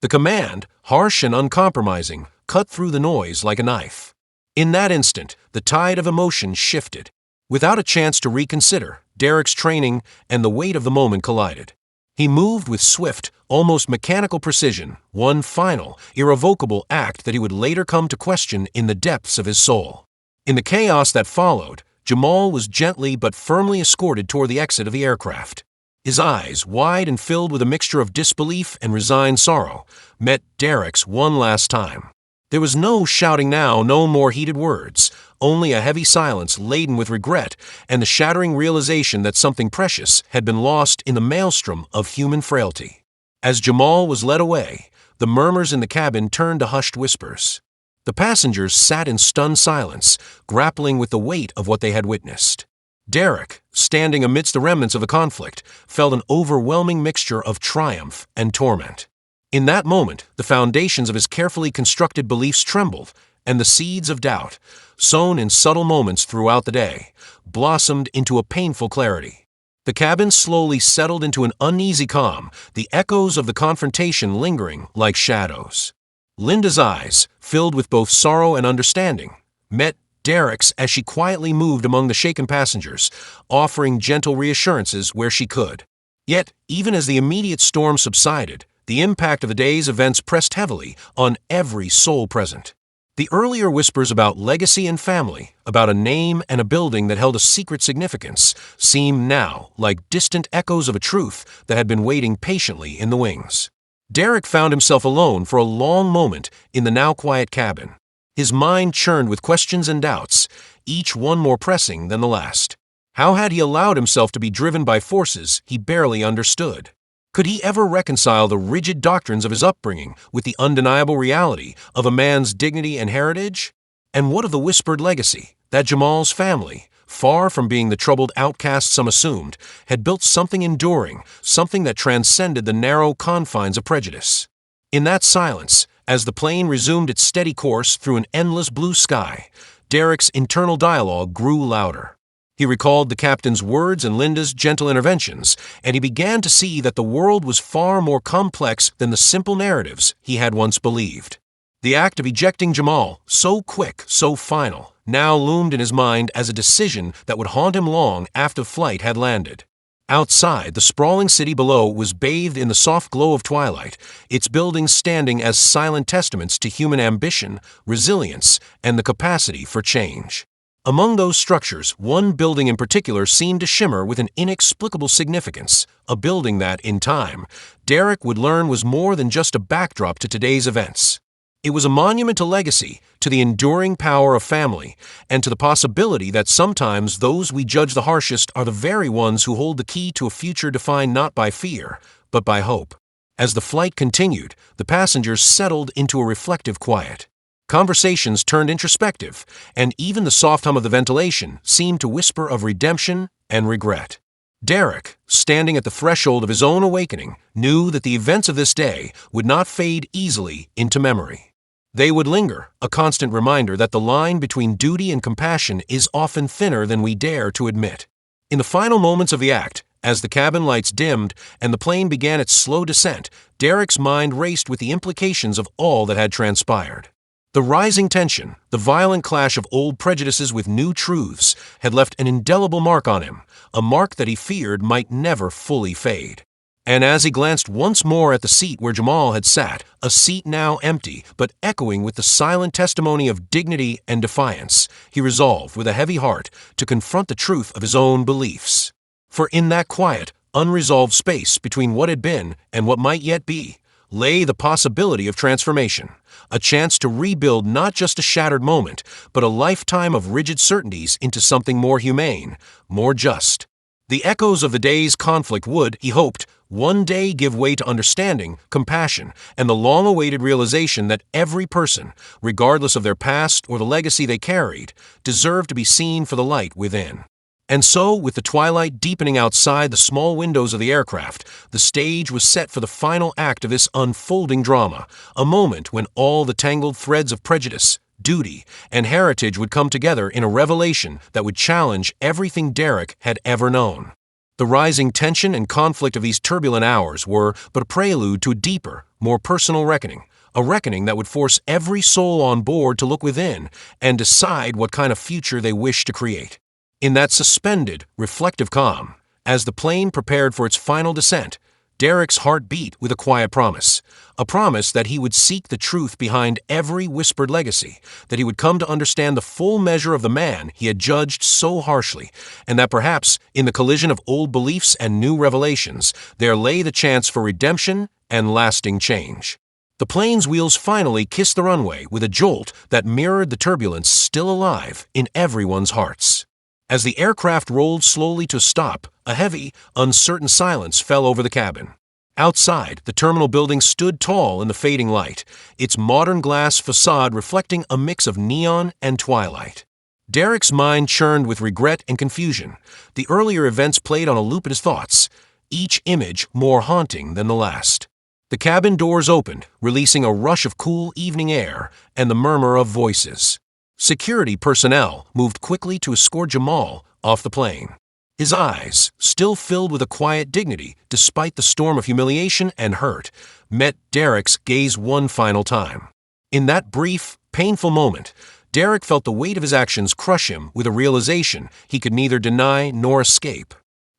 The command, harsh and uncompromising, cut through the noise like a knife. In that instant, the tide of emotion shifted. Without a chance to reconsider, Derek's training and the weight of the moment collided. He moved with swift, almost mechanical precision, one final, irrevocable act that he would later come to question in the depths of his soul. In the chaos that followed, Jamal was gently but firmly escorted toward the exit of the aircraft. His eyes, wide and filled with a mixture of disbelief and resigned sorrow, met Derek's one last time. There was no shouting now, no more heated words, only a heavy silence laden with regret and the shattering realization that something precious had been lost in the maelstrom of human frailty. As Jamal was led away, the murmurs in the cabin turned to hushed whispers. The passengers sat in stunned silence, grappling with the weight of what they had witnessed. Derek, standing amidst the remnants of the conflict, felt an overwhelming mixture of triumph and torment. In that moment, the foundations of his carefully constructed beliefs trembled, and the seeds of doubt, sown in subtle moments throughout the day, blossomed into a painful clarity. The cabin slowly settled into an uneasy calm, the echoes of the confrontation lingering like shadows. Linda's eyes, filled with both sorrow and understanding, met Derek's as she quietly moved among the shaken passengers, offering gentle reassurances where she could. Yet, even as the immediate storm subsided, the impact of the day's events pressed heavily on every soul present. The earlier whispers about legacy and family, about a name and a building that held a secret significance, seemed now like distant echoes of a truth that had been waiting patiently in the wings. Derek found himself alone for a long moment in the now quiet cabin. His mind churned with questions and doubts, each one more pressing than the last. How had he allowed himself to be driven by forces he barely understood? Could he ever reconcile the rigid doctrines of his upbringing with the undeniable reality of a man's dignity and heritage? And what of the whispered legacy that Jamal's family, far from being the troubled outcasts some assumed, had built something enduring, something that transcended the narrow confines of prejudice? In that silence, as the plane resumed its steady course through an endless blue sky, Derek's internal dialogue grew louder. He recalled the captain's words and Linda's gentle interventions, and he began to see that the world was far more complex than the simple narratives he had once believed. The act of ejecting Jamal, so quick, so final, now loomed in his mind as a decision that would haunt him long after flight had landed. Outside, the sprawling city below was bathed in the soft glow of twilight, its buildings standing as silent testaments to human ambition, resilience, and the capacity for change. Among those structures, one building in particular seemed to shimmer with an inexplicable significance, a building that, in time, Derek would learn was more than just a backdrop to today's events. It was a monument to legacy, to the enduring power of family, and to the possibility that sometimes those we judge the harshest are the very ones who hold the key to a future defined not by fear, but by hope. As the flight continued, the passengers settled into a reflective quiet. Conversations turned introspective, and even the soft hum of the ventilation seemed to whisper of redemption and regret. Derek, standing at the threshold of his own awakening, knew that the events of this day would not fade easily into memory. They would linger, a constant reminder that the line between duty and compassion is often thinner than we dare to admit. In the final moments of the act, as the cabin lights dimmed and the plane began its slow descent, Derek's mind raced with the implications of all that had transpired. The rising tension, the violent clash of old prejudices with new truths, had left an indelible mark on him, a mark that he feared might never fully fade. And as he glanced once more at the seat where Jamal had sat, a seat now empty but echoing with the silent testimony of dignity and defiance, he resolved with a heavy heart to confront the truth of his own beliefs. For in that quiet, unresolved space between what had been and what might yet be, lay the possibility of transformation, a chance to rebuild not just a shattered moment, but a lifetime of rigid certainties into something more humane, more just. The echoes of the day's conflict would, he hoped, one day give way to understanding, compassion, and the long-awaited realization that every person, regardless of their past or the legacy they carried, deserved to be seen for the light within. And so, with the twilight deepening outside the small windows of the aircraft, the stage was set for the final act of this unfolding drama, a moment when all the tangled threads of prejudice, duty, and heritage would come together in a revelation that would challenge everything Derek had ever known. The rising tension and conflict of these turbulent hours were but a prelude to a deeper, more personal reckoning, a reckoning that would force every soul on board to look within and decide what kind of future they wished to create. In that suspended, reflective calm, as the plane prepared for its final descent, Derek's heart beat with a quiet promise. A promise that he would seek the truth behind every whispered legacy, that he would come to understand the full measure of the man he had judged so harshly, and that perhaps, in the collision of old beliefs and new revelations, there lay the chance for redemption and lasting change. The plane's wheels finally kissed the runway with a jolt that mirrored the turbulence still alive in everyone's hearts. As the aircraft rolled slowly to a stop, a heavy, uncertain silence fell over the cabin. Outside, the terminal building stood tall in the fading light, its modern glass facade reflecting a mix of neon and twilight. Derek's mind churned with regret and confusion. The earlier events played on a loop in his thoughts, each image more haunting than the last. The cabin doors opened, releasing a rush of cool evening air and the murmur of voices. Security personnel moved quickly to escort Jamal off the plane. His eyes, still filled with a quiet dignity despite the storm of humiliation and hurt, met Derek's gaze one final time. In that brief, painful moment, Derek felt the weight of his actions crush him with a realization he could neither deny nor escape.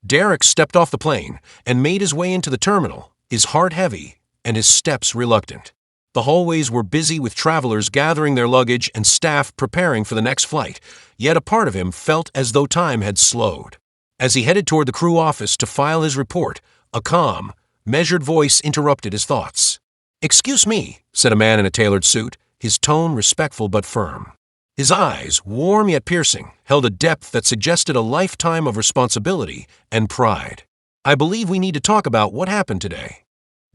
Derek stepped off the plane and made his way into the terminal, his heart heavy and his steps reluctant. The hallways were busy with travelers gathering their luggage and staff preparing for the next flight, yet a part of him felt as though time had slowed. As he headed toward the crew office to file his report, a calm, measured voice interrupted his thoughts. "Excuse me," said a man in a tailored suit, his tone respectful but firm. His eyes, warm yet piercing, held a depth that suggested a lifetime of responsibility and pride. "I believe we need to talk about what happened today."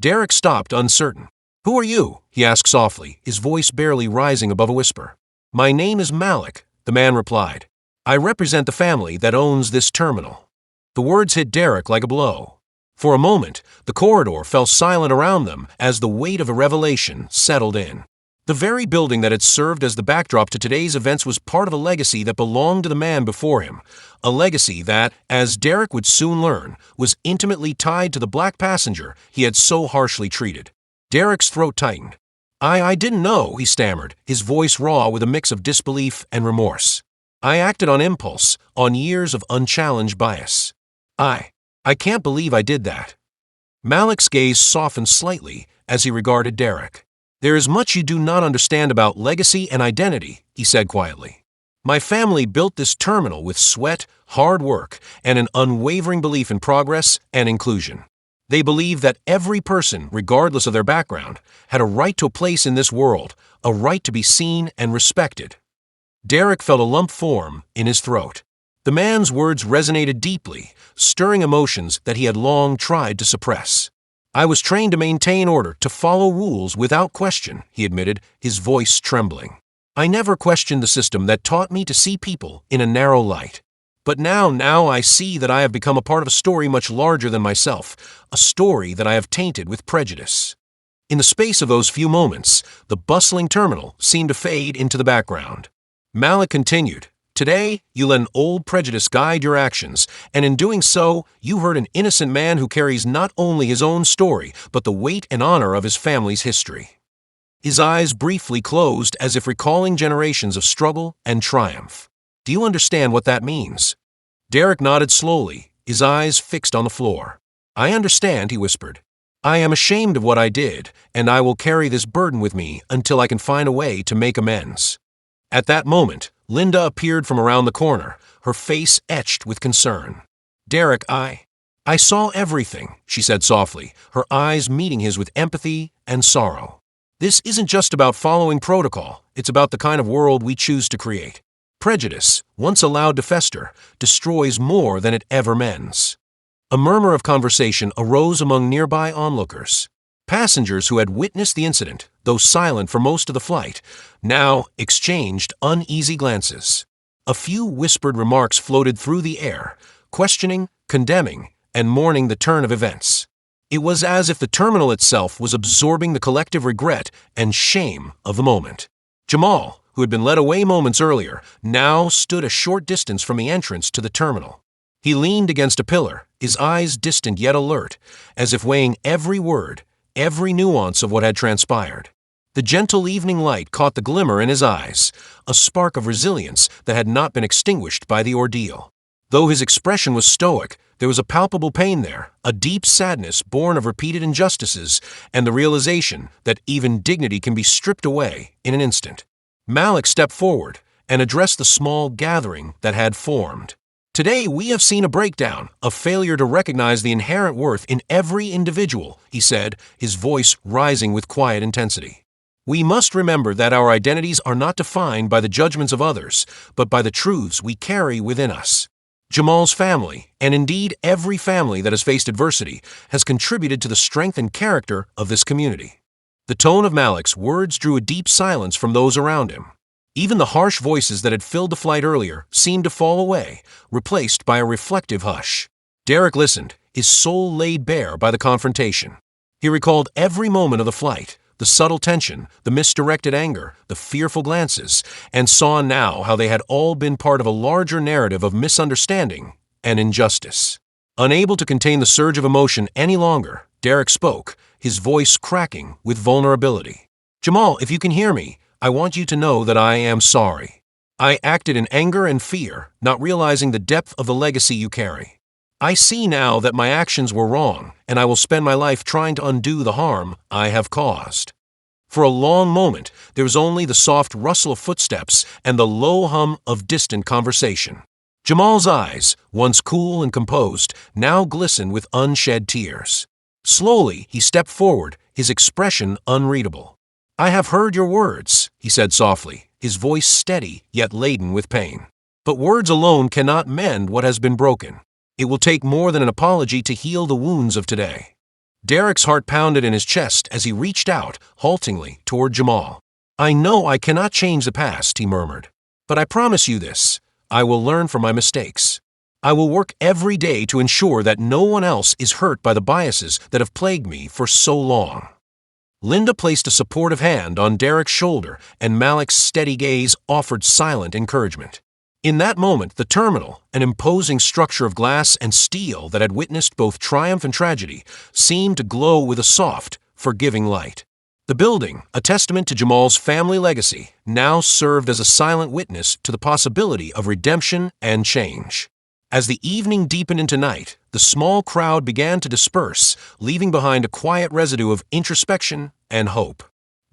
Derek stopped, uncertain. "Who are you?" he asked softly, his voice barely rising above a whisper. "My name is Malik," the man replied. "I represent the family that owns this terminal." The words hit Derek like a blow. For a moment, the corridor fell silent around them as the weight of a revelation settled in. The very building that had served as the backdrop to today's events was part of a legacy that belonged to the man before him, a legacy that, as Derek would soon learn, was intimately tied to the black passenger he had so harshly treated. Derek's throat tightened. I didn't know," he stammered, his voice raw with a mix of disbelief and remorse. "I acted on impulse, on years of unchallenged bias. I can't believe I did that." Malik's gaze softened slightly as he regarded Derek. "There is much you do not understand about legacy and identity," he said quietly. "My family built this terminal with sweat, hard work, and an unwavering belief in progress and inclusion. They believed that every person, regardless of their background, had a right to a place in this world, a right to be seen and respected." Derek felt a lump form in his throat. The man's words resonated deeply, stirring emotions that he had long tried to suppress. "I was trained to maintain order, to follow rules without question," he admitted, his voice trembling. "I never questioned the system that taught me to see people in a narrow light. But now I see that I have become a part of a story much larger than myself, a story that I have tainted with prejudice." In the space of those few moments, the bustling terminal seemed to fade into the background. Malik continued, "Today, you let an old prejudice guide your actions, and in doing so, you hurt an innocent man who carries not only his own story, but the weight and honor of his family's history." His eyes briefly closed as if recalling generations of struggle and triumph. "Do you understand what that means?" Derek nodded slowly, his eyes fixed on the floor. "I understand," he whispered. "I am ashamed of what I did, and I will carry this burden with me until I can find a way to make amends." At that moment, Linda appeared from around the corner, her face etched with concern. "Derek, I saw everything," she said softly, her eyes meeting his with empathy and sorrow. "This isn't just about following protocol, it's about the kind of world we choose to create. Prejudice, once allowed to fester, destroys more than it ever mends." A murmur of conversation arose among nearby onlookers. Passengers who had witnessed the incident, though silent for most of the flight, now exchanged uneasy glances. A few whispered remarks floated through the air, questioning, condemning, and mourning the turn of events. It was as if the terminal itself was absorbing the collective regret and shame of the moment. Jamal, who had been led away moments earlier, now stood a short distance from the entrance to the terminal. He leaned against a pillar, his eyes distant yet alert, as if weighing every word, every nuance of what had transpired. The gentle evening light caught the glimmer in his eyes, a spark of resilience that had not been extinguished by the ordeal. Though his expression was stoic, There was a palpable pain there, a deep sadness born of repeated injustices, and the realization that even dignity can be stripped away in an instant. Malik stepped forward and addressed the small gathering that had formed. Today we have seen a breakdown, a failure to recognize the inherent worth in every individual, he said, his voice rising with quiet intensity. We must remember that our identities are not defined by the judgments of others, but by the truths we carry within us. Jamal's family, and indeed every family that has faced adversity, has contributed to the strength and character of this community. The tone of Malik's words drew a deep silence from those around him. Even the harsh voices that had filled the flight earlier seemed to fall away, replaced by a reflective hush. Derek listened, his soul laid bare by the confrontation. He recalled every moment of the flight, the subtle tension, the misdirected anger, the fearful glances, and saw now how they had all been part of a larger narrative of misunderstanding and injustice. Unable to contain the surge of emotion any longer, Derek spoke, his voice cracking with vulnerability. "Jamal, if you can hear me, I want you to know that I am sorry. I acted in anger and fear, not realizing the depth of the legacy you carry. I see now that my actions were wrong, and I will spend my life trying to undo the harm I have caused." For a long moment, there was only the soft rustle of footsteps and the low hum of distant conversation. Jamal's eyes, once cool and composed, now glistened with unshed tears. Slowly, he stepped forward, his expression unreadable. "I have heard your words," he said softly, his voice steady yet laden with pain. "But words alone cannot mend what has been broken. It will take more than an apology to heal the wounds of today." Derek's heart pounded in his chest as he reached out, haltingly, toward Jamal. "I know I cannot change the past," he murmured. "But I promise you this, I will learn from my mistakes. I will work every day to ensure that no one else is hurt by the biases that have plagued me for so long." Linda placed a supportive hand on Derek's shoulder, and Malik's steady gaze offered silent encouragement. In that moment, the terminal, an imposing structure of glass and steel that had witnessed both triumph and tragedy, seemed to glow with a soft, forgiving light. The building, a testament to Jamal's family legacy, now served as a silent witness to the possibility of redemption and change. As the evening deepened into night, the small crowd began to disperse, leaving behind a quiet residue of introspection and hope.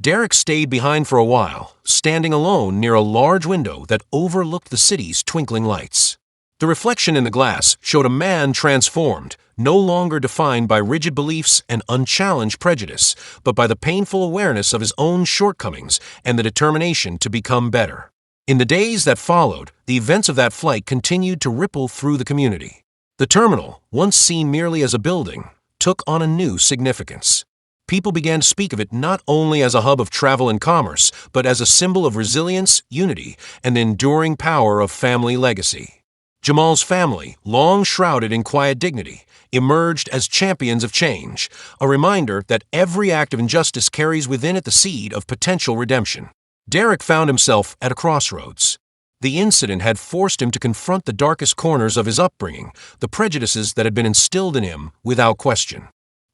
Derek stayed behind for a while, standing alone near a large window that overlooked the city's twinkling lights. The reflection in the glass showed a man transformed, no longer defined by rigid beliefs and unchallenged prejudice, but by the painful awareness of his own shortcomings and the determination to become better. In the days that followed, the events of that flight continued to ripple through the community. The terminal, once seen merely as a building, took on a new significance. People began to speak of it not only as a hub of travel and commerce, but as a symbol of resilience, unity, and the enduring power of family legacy. Jamal's family, long shrouded in quiet dignity, emerged as champions of change, a reminder that every act of injustice carries within it the seed of potential redemption. Derek found himself at a crossroads. The incident had forced him to confront the darkest corners of his upbringing, the prejudices that had been instilled in him without question.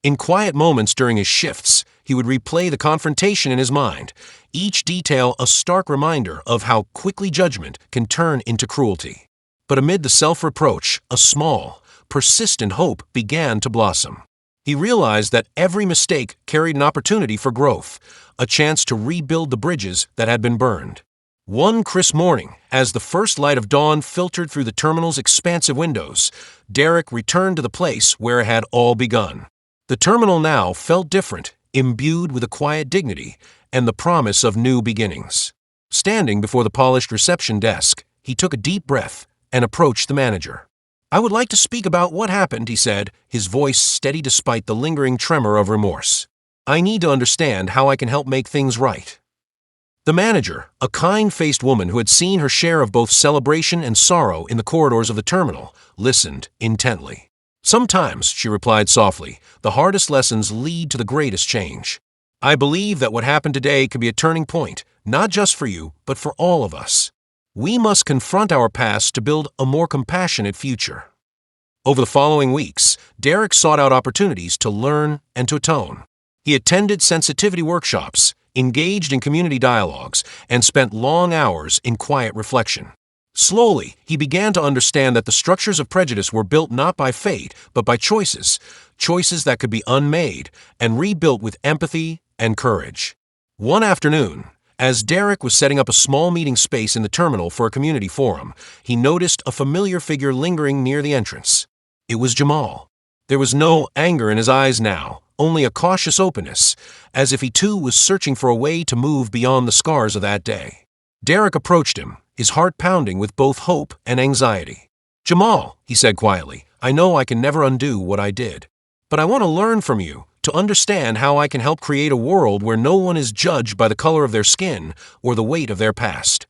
In quiet moments during his shifts, he would replay the confrontation in his mind, each detail a stark reminder of how quickly judgment can turn into cruelty. But amid the self-reproach, a small, persistent hope began to blossom. He realized that every mistake carried an opportunity for growth, a chance to rebuild the bridges that had been burned. One crisp morning, as the first light of dawn filtered through the terminal's expansive windows, Derek returned to the place where it had all begun. The terminal now felt different, imbued with a quiet dignity and the promise of new beginnings. Standing before the polished reception desk, he took a deep breath and approached the manager. "I would like to speak about what happened," he said, his voice steady despite the lingering tremor of remorse. "I need to understand how I can help make things right." The manager, a kind-faced woman who had seen her share of both celebration and sorrow in the corridors of the terminal, listened intently. "Sometimes," she replied softly, "the hardest lessons lead to the greatest change. I believe that what happened today could be a turning point, not just for you, but for all of us. We must confront our past to build a more compassionate future." Over the following weeks, Derek sought out opportunities to learn and to atone. He attended sensitivity workshops, engaged in community dialogues, and spent long hours in quiet reflection. Slowly, he began to understand that the structures of prejudice were built not by fate, but by choices, choices that could be unmade and rebuilt with empathy and courage. One afternoon, as Derek was setting up a small meeting space in the terminal for a community forum, he noticed a familiar figure lingering near the entrance. It was Jamal. There was no anger in his eyes now, only a cautious openness, as if he too was searching for a way to move beyond the scars of that day. Derek approached him, his heart pounding with both hope and anxiety. "Jamal," he said quietly, "I know I can never undo what I did. But I want to learn from you, to understand how I can help create a world where no one is judged by the color of their skin or the weight of their past."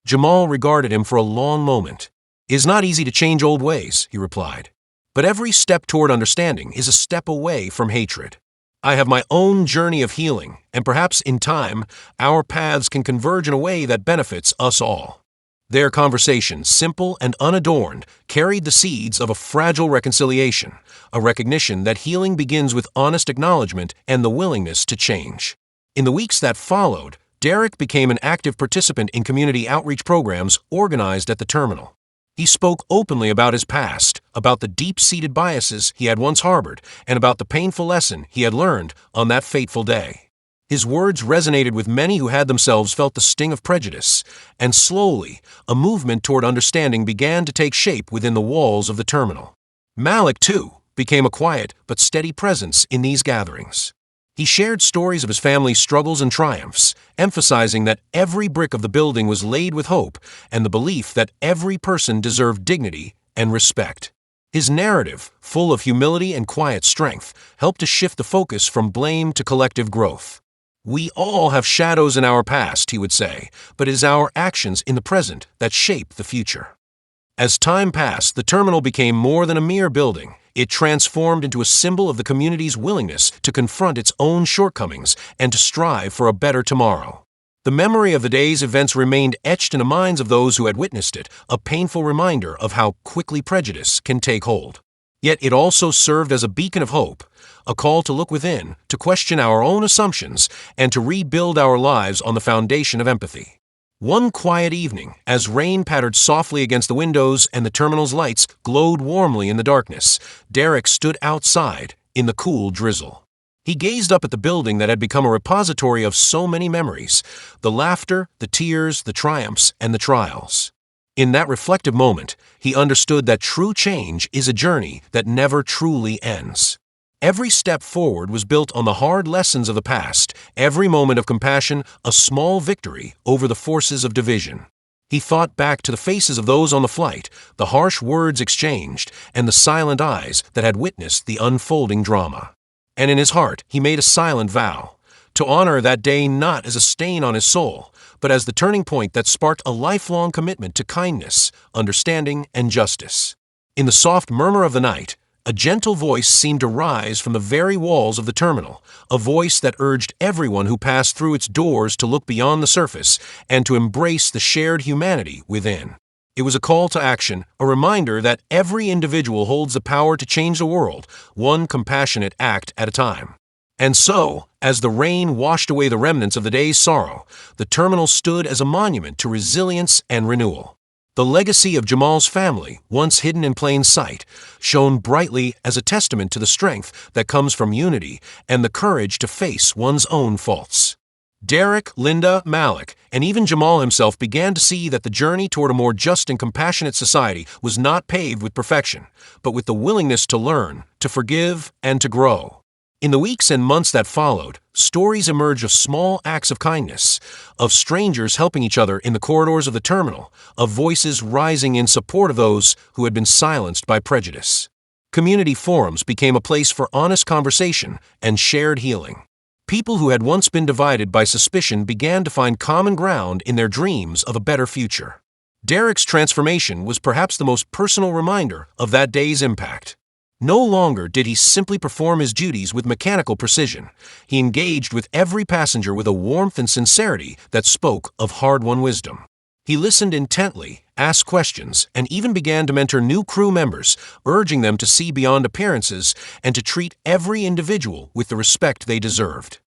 Jamal regarded him for a long moment. "It is not easy to change old ways," he replied. "But every step toward understanding is a step away from hatred. I have my own journey of healing, and perhaps in time, our paths can converge in a way that benefits us all." Their conversation, simple and unadorned, carried the seeds of a fragile reconciliation, a recognition that healing begins with honest acknowledgement and the willingness to change. In the weeks that followed, Derek became an active participant in community outreach programs organized at the terminal. He spoke openly about his past, about the deep-seated biases he had once harbored, and about the painful lesson he had learned on that fateful day. His words resonated with many who had themselves felt the sting of prejudice, and slowly, a movement toward understanding began to take shape within the walls of the terminal. Malik, too, became a quiet but steady presence in these gatherings. He shared stories of his family's struggles and triumphs, emphasizing that every brick of the building was laid with hope and the belief that every person deserved dignity and respect. His narrative, full of humility and quiet strength, helped to shift the focus from blame to collective growth. "We all have shadows in our past," he would say, "but it is our actions in the present that shape the future." As time passed, the terminal became more than a mere building. It transformed into a symbol of the community's willingness to confront its own shortcomings and to strive for a better tomorrow. The memory of the day's events remained etched in the minds of those who had witnessed it, a painful reminder of how quickly prejudice can take hold. Yet it also served as a beacon of hope, a call to look within, to question our own assumptions, and to rebuild our lives on the foundation of empathy. One quiet evening, as rain pattered softly against the windows and the terminal's lights glowed warmly in the darkness, Derek stood outside in the cool drizzle. He gazed up at the building that had become a repository of so many memories, the laughter, the tears, the triumphs, and the trials. In that reflective moment, he understood that true change is a journey that never truly ends. Every step forward was built on the hard lessons of the past, every moment of compassion a small victory over the forces of division. He thought back to the faces of those on the flight, the harsh words exchanged, and the silent eyes that had witnessed the unfolding drama. And in his heart, he made a silent vow to honor that day not as a stain on his soul, but as the turning point that sparked a lifelong commitment to kindness, understanding, and justice. In the soft murmur of the night, a gentle voice seemed to rise from the very walls of the terminal, a voice that urged everyone who passed through its doors to look beyond the surface and to embrace the shared humanity within. It was a call to action, a reminder that every individual holds the power to change the world, one compassionate act at a time. And so, as the rain washed away the remnants of the day's sorrow, the terminal stood as a monument to resilience and renewal. The legacy of Jamal's family, once hidden in plain sight, shone brightly as a testament to the strength that comes from unity and the courage to face one's own faults. Derek, Linda, Malik, and even Jamal himself began to see that the journey toward a more just and compassionate society was not paved with perfection, but with the willingness to learn, to forgive, and to grow. In the weeks and months that followed, stories emerged of small acts of kindness, of strangers helping each other in the corridors of the terminal, of voices rising in support of those who had been silenced by prejudice. Community forums became a place for honest conversation and shared healing. People who had once been divided by suspicion began to find common ground in their dreams of a better future. Derek's transformation was perhaps the most personal reminder of that day's impact. No longer did he simply perform his duties with mechanical precision. He engaged with every passenger with a warmth and sincerity that spoke of hard-won wisdom. He listened intently, asked questions, and even began to mentor new crew members, urging them to see beyond appearances and to treat every individual with the respect they deserved.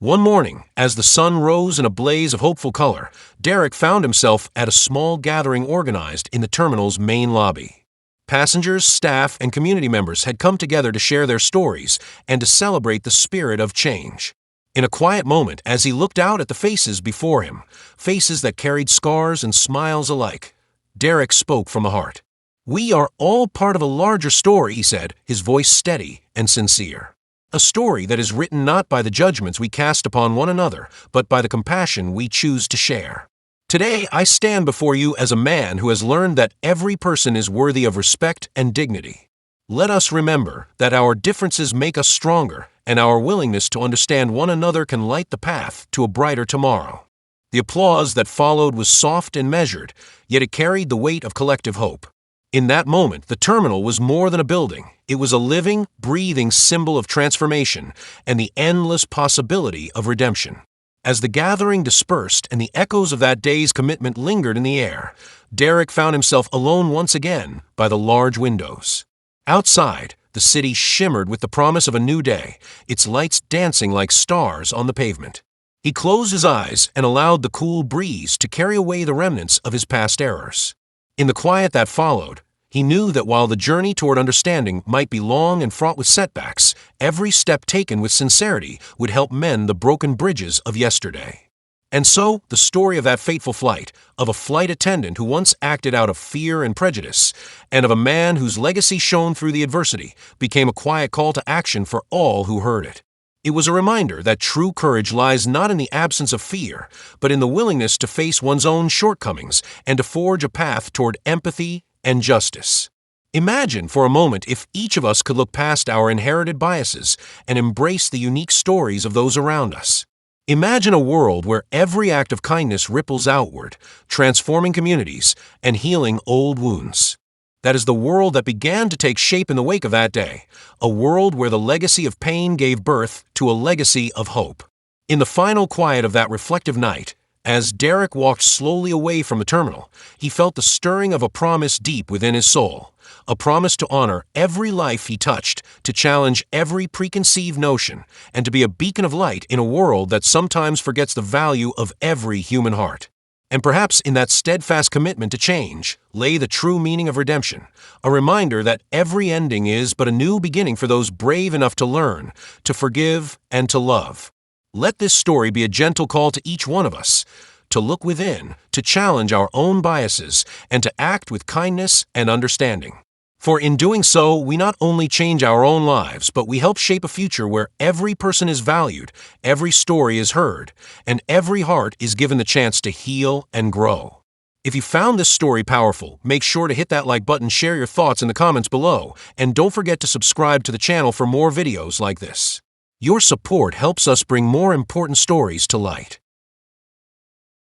One morning, as the sun rose in a blaze of hopeful color, Derek found himself at a small gathering organized in the terminal's main lobby. Passengers, staff, and community members had come together to share their stories and to celebrate the spirit of change. In a quiet moment, as he looked out at the faces before him, faces that carried scars and smiles alike, Derek spoke from the heart. "We are all part of a larger story," he said, his voice steady and sincere. "A story that is written not by the judgments we cast upon one another, but by the compassion we choose to share. Today, I stand before you as a man who has learned that every person is worthy of respect and dignity. Let us remember that our differences make us stronger, and our willingness to understand one another can light the path to a brighter tomorrow." The applause that followed was soft and measured, yet it carried the weight of collective hope. In that moment, the terminal was more than a building. It was a living, breathing symbol of transformation and the endless possibility of redemption. As the gathering dispersed and the echoes of that day's commitment lingered in the air, Derek found himself alone once again by the large windows. Outside, the city shimmered with the promise of a new day, its lights dancing like stars on the pavement. He closed his eyes and allowed the cool breeze to carry away the remnants of his past errors. In the quiet that followed, he knew that while the journey toward understanding might be long and fraught with setbacks, every step taken with sincerity would help mend the broken bridges of yesterday. And so, the story of that fateful flight, of a flight attendant who once acted out of fear and prejudice, and of a man whose legacy shone through the adversity, became a quiet call to action for all who heard it. It was a reminder that true courage lies not in the absence of fear, but in the willingness to face one's own shortcomings and to forge a path toward empathy and justice. Imagine for a moment if each of us could look past our inherited biases and embrace the unique stories of those around us. Imagine a world where every act of kindness ripples outward, transforming communities and healing old wounds. That is the world that began to take shape in the wake of that day, a world where the legacy of pain gave birth to a legacy of hope. In the final quiet of that reflective night, as Derek walked slowly away from the terminal, he felt the stirring of a promise deep within his soul, a promise to honor every life he touched, to challenge every preconceived notion, and to be a beacon of light in a world that sometimes forgets the value of every human heart. And perhaps in that steadfast commitment to change lay the true meaning of redemption, a reminder that every ending is but a new beginning for those brave enough to learn, to forgive, and to love. Let this story be a gentle call to each one of us, to look within, to challenge our own biases, and to act with kindness and understanding. For in doing so, we not only change our own lives, but we help shape a future where every person is valued, every story is heard, and every heart is given the chance to heal and grow. If you found this story powerful, make sure to hit that like button, share your thoughts in the comments below, and don't forget to subscribe to the channel for more videos like this. Your support helps us bring more important stories to light.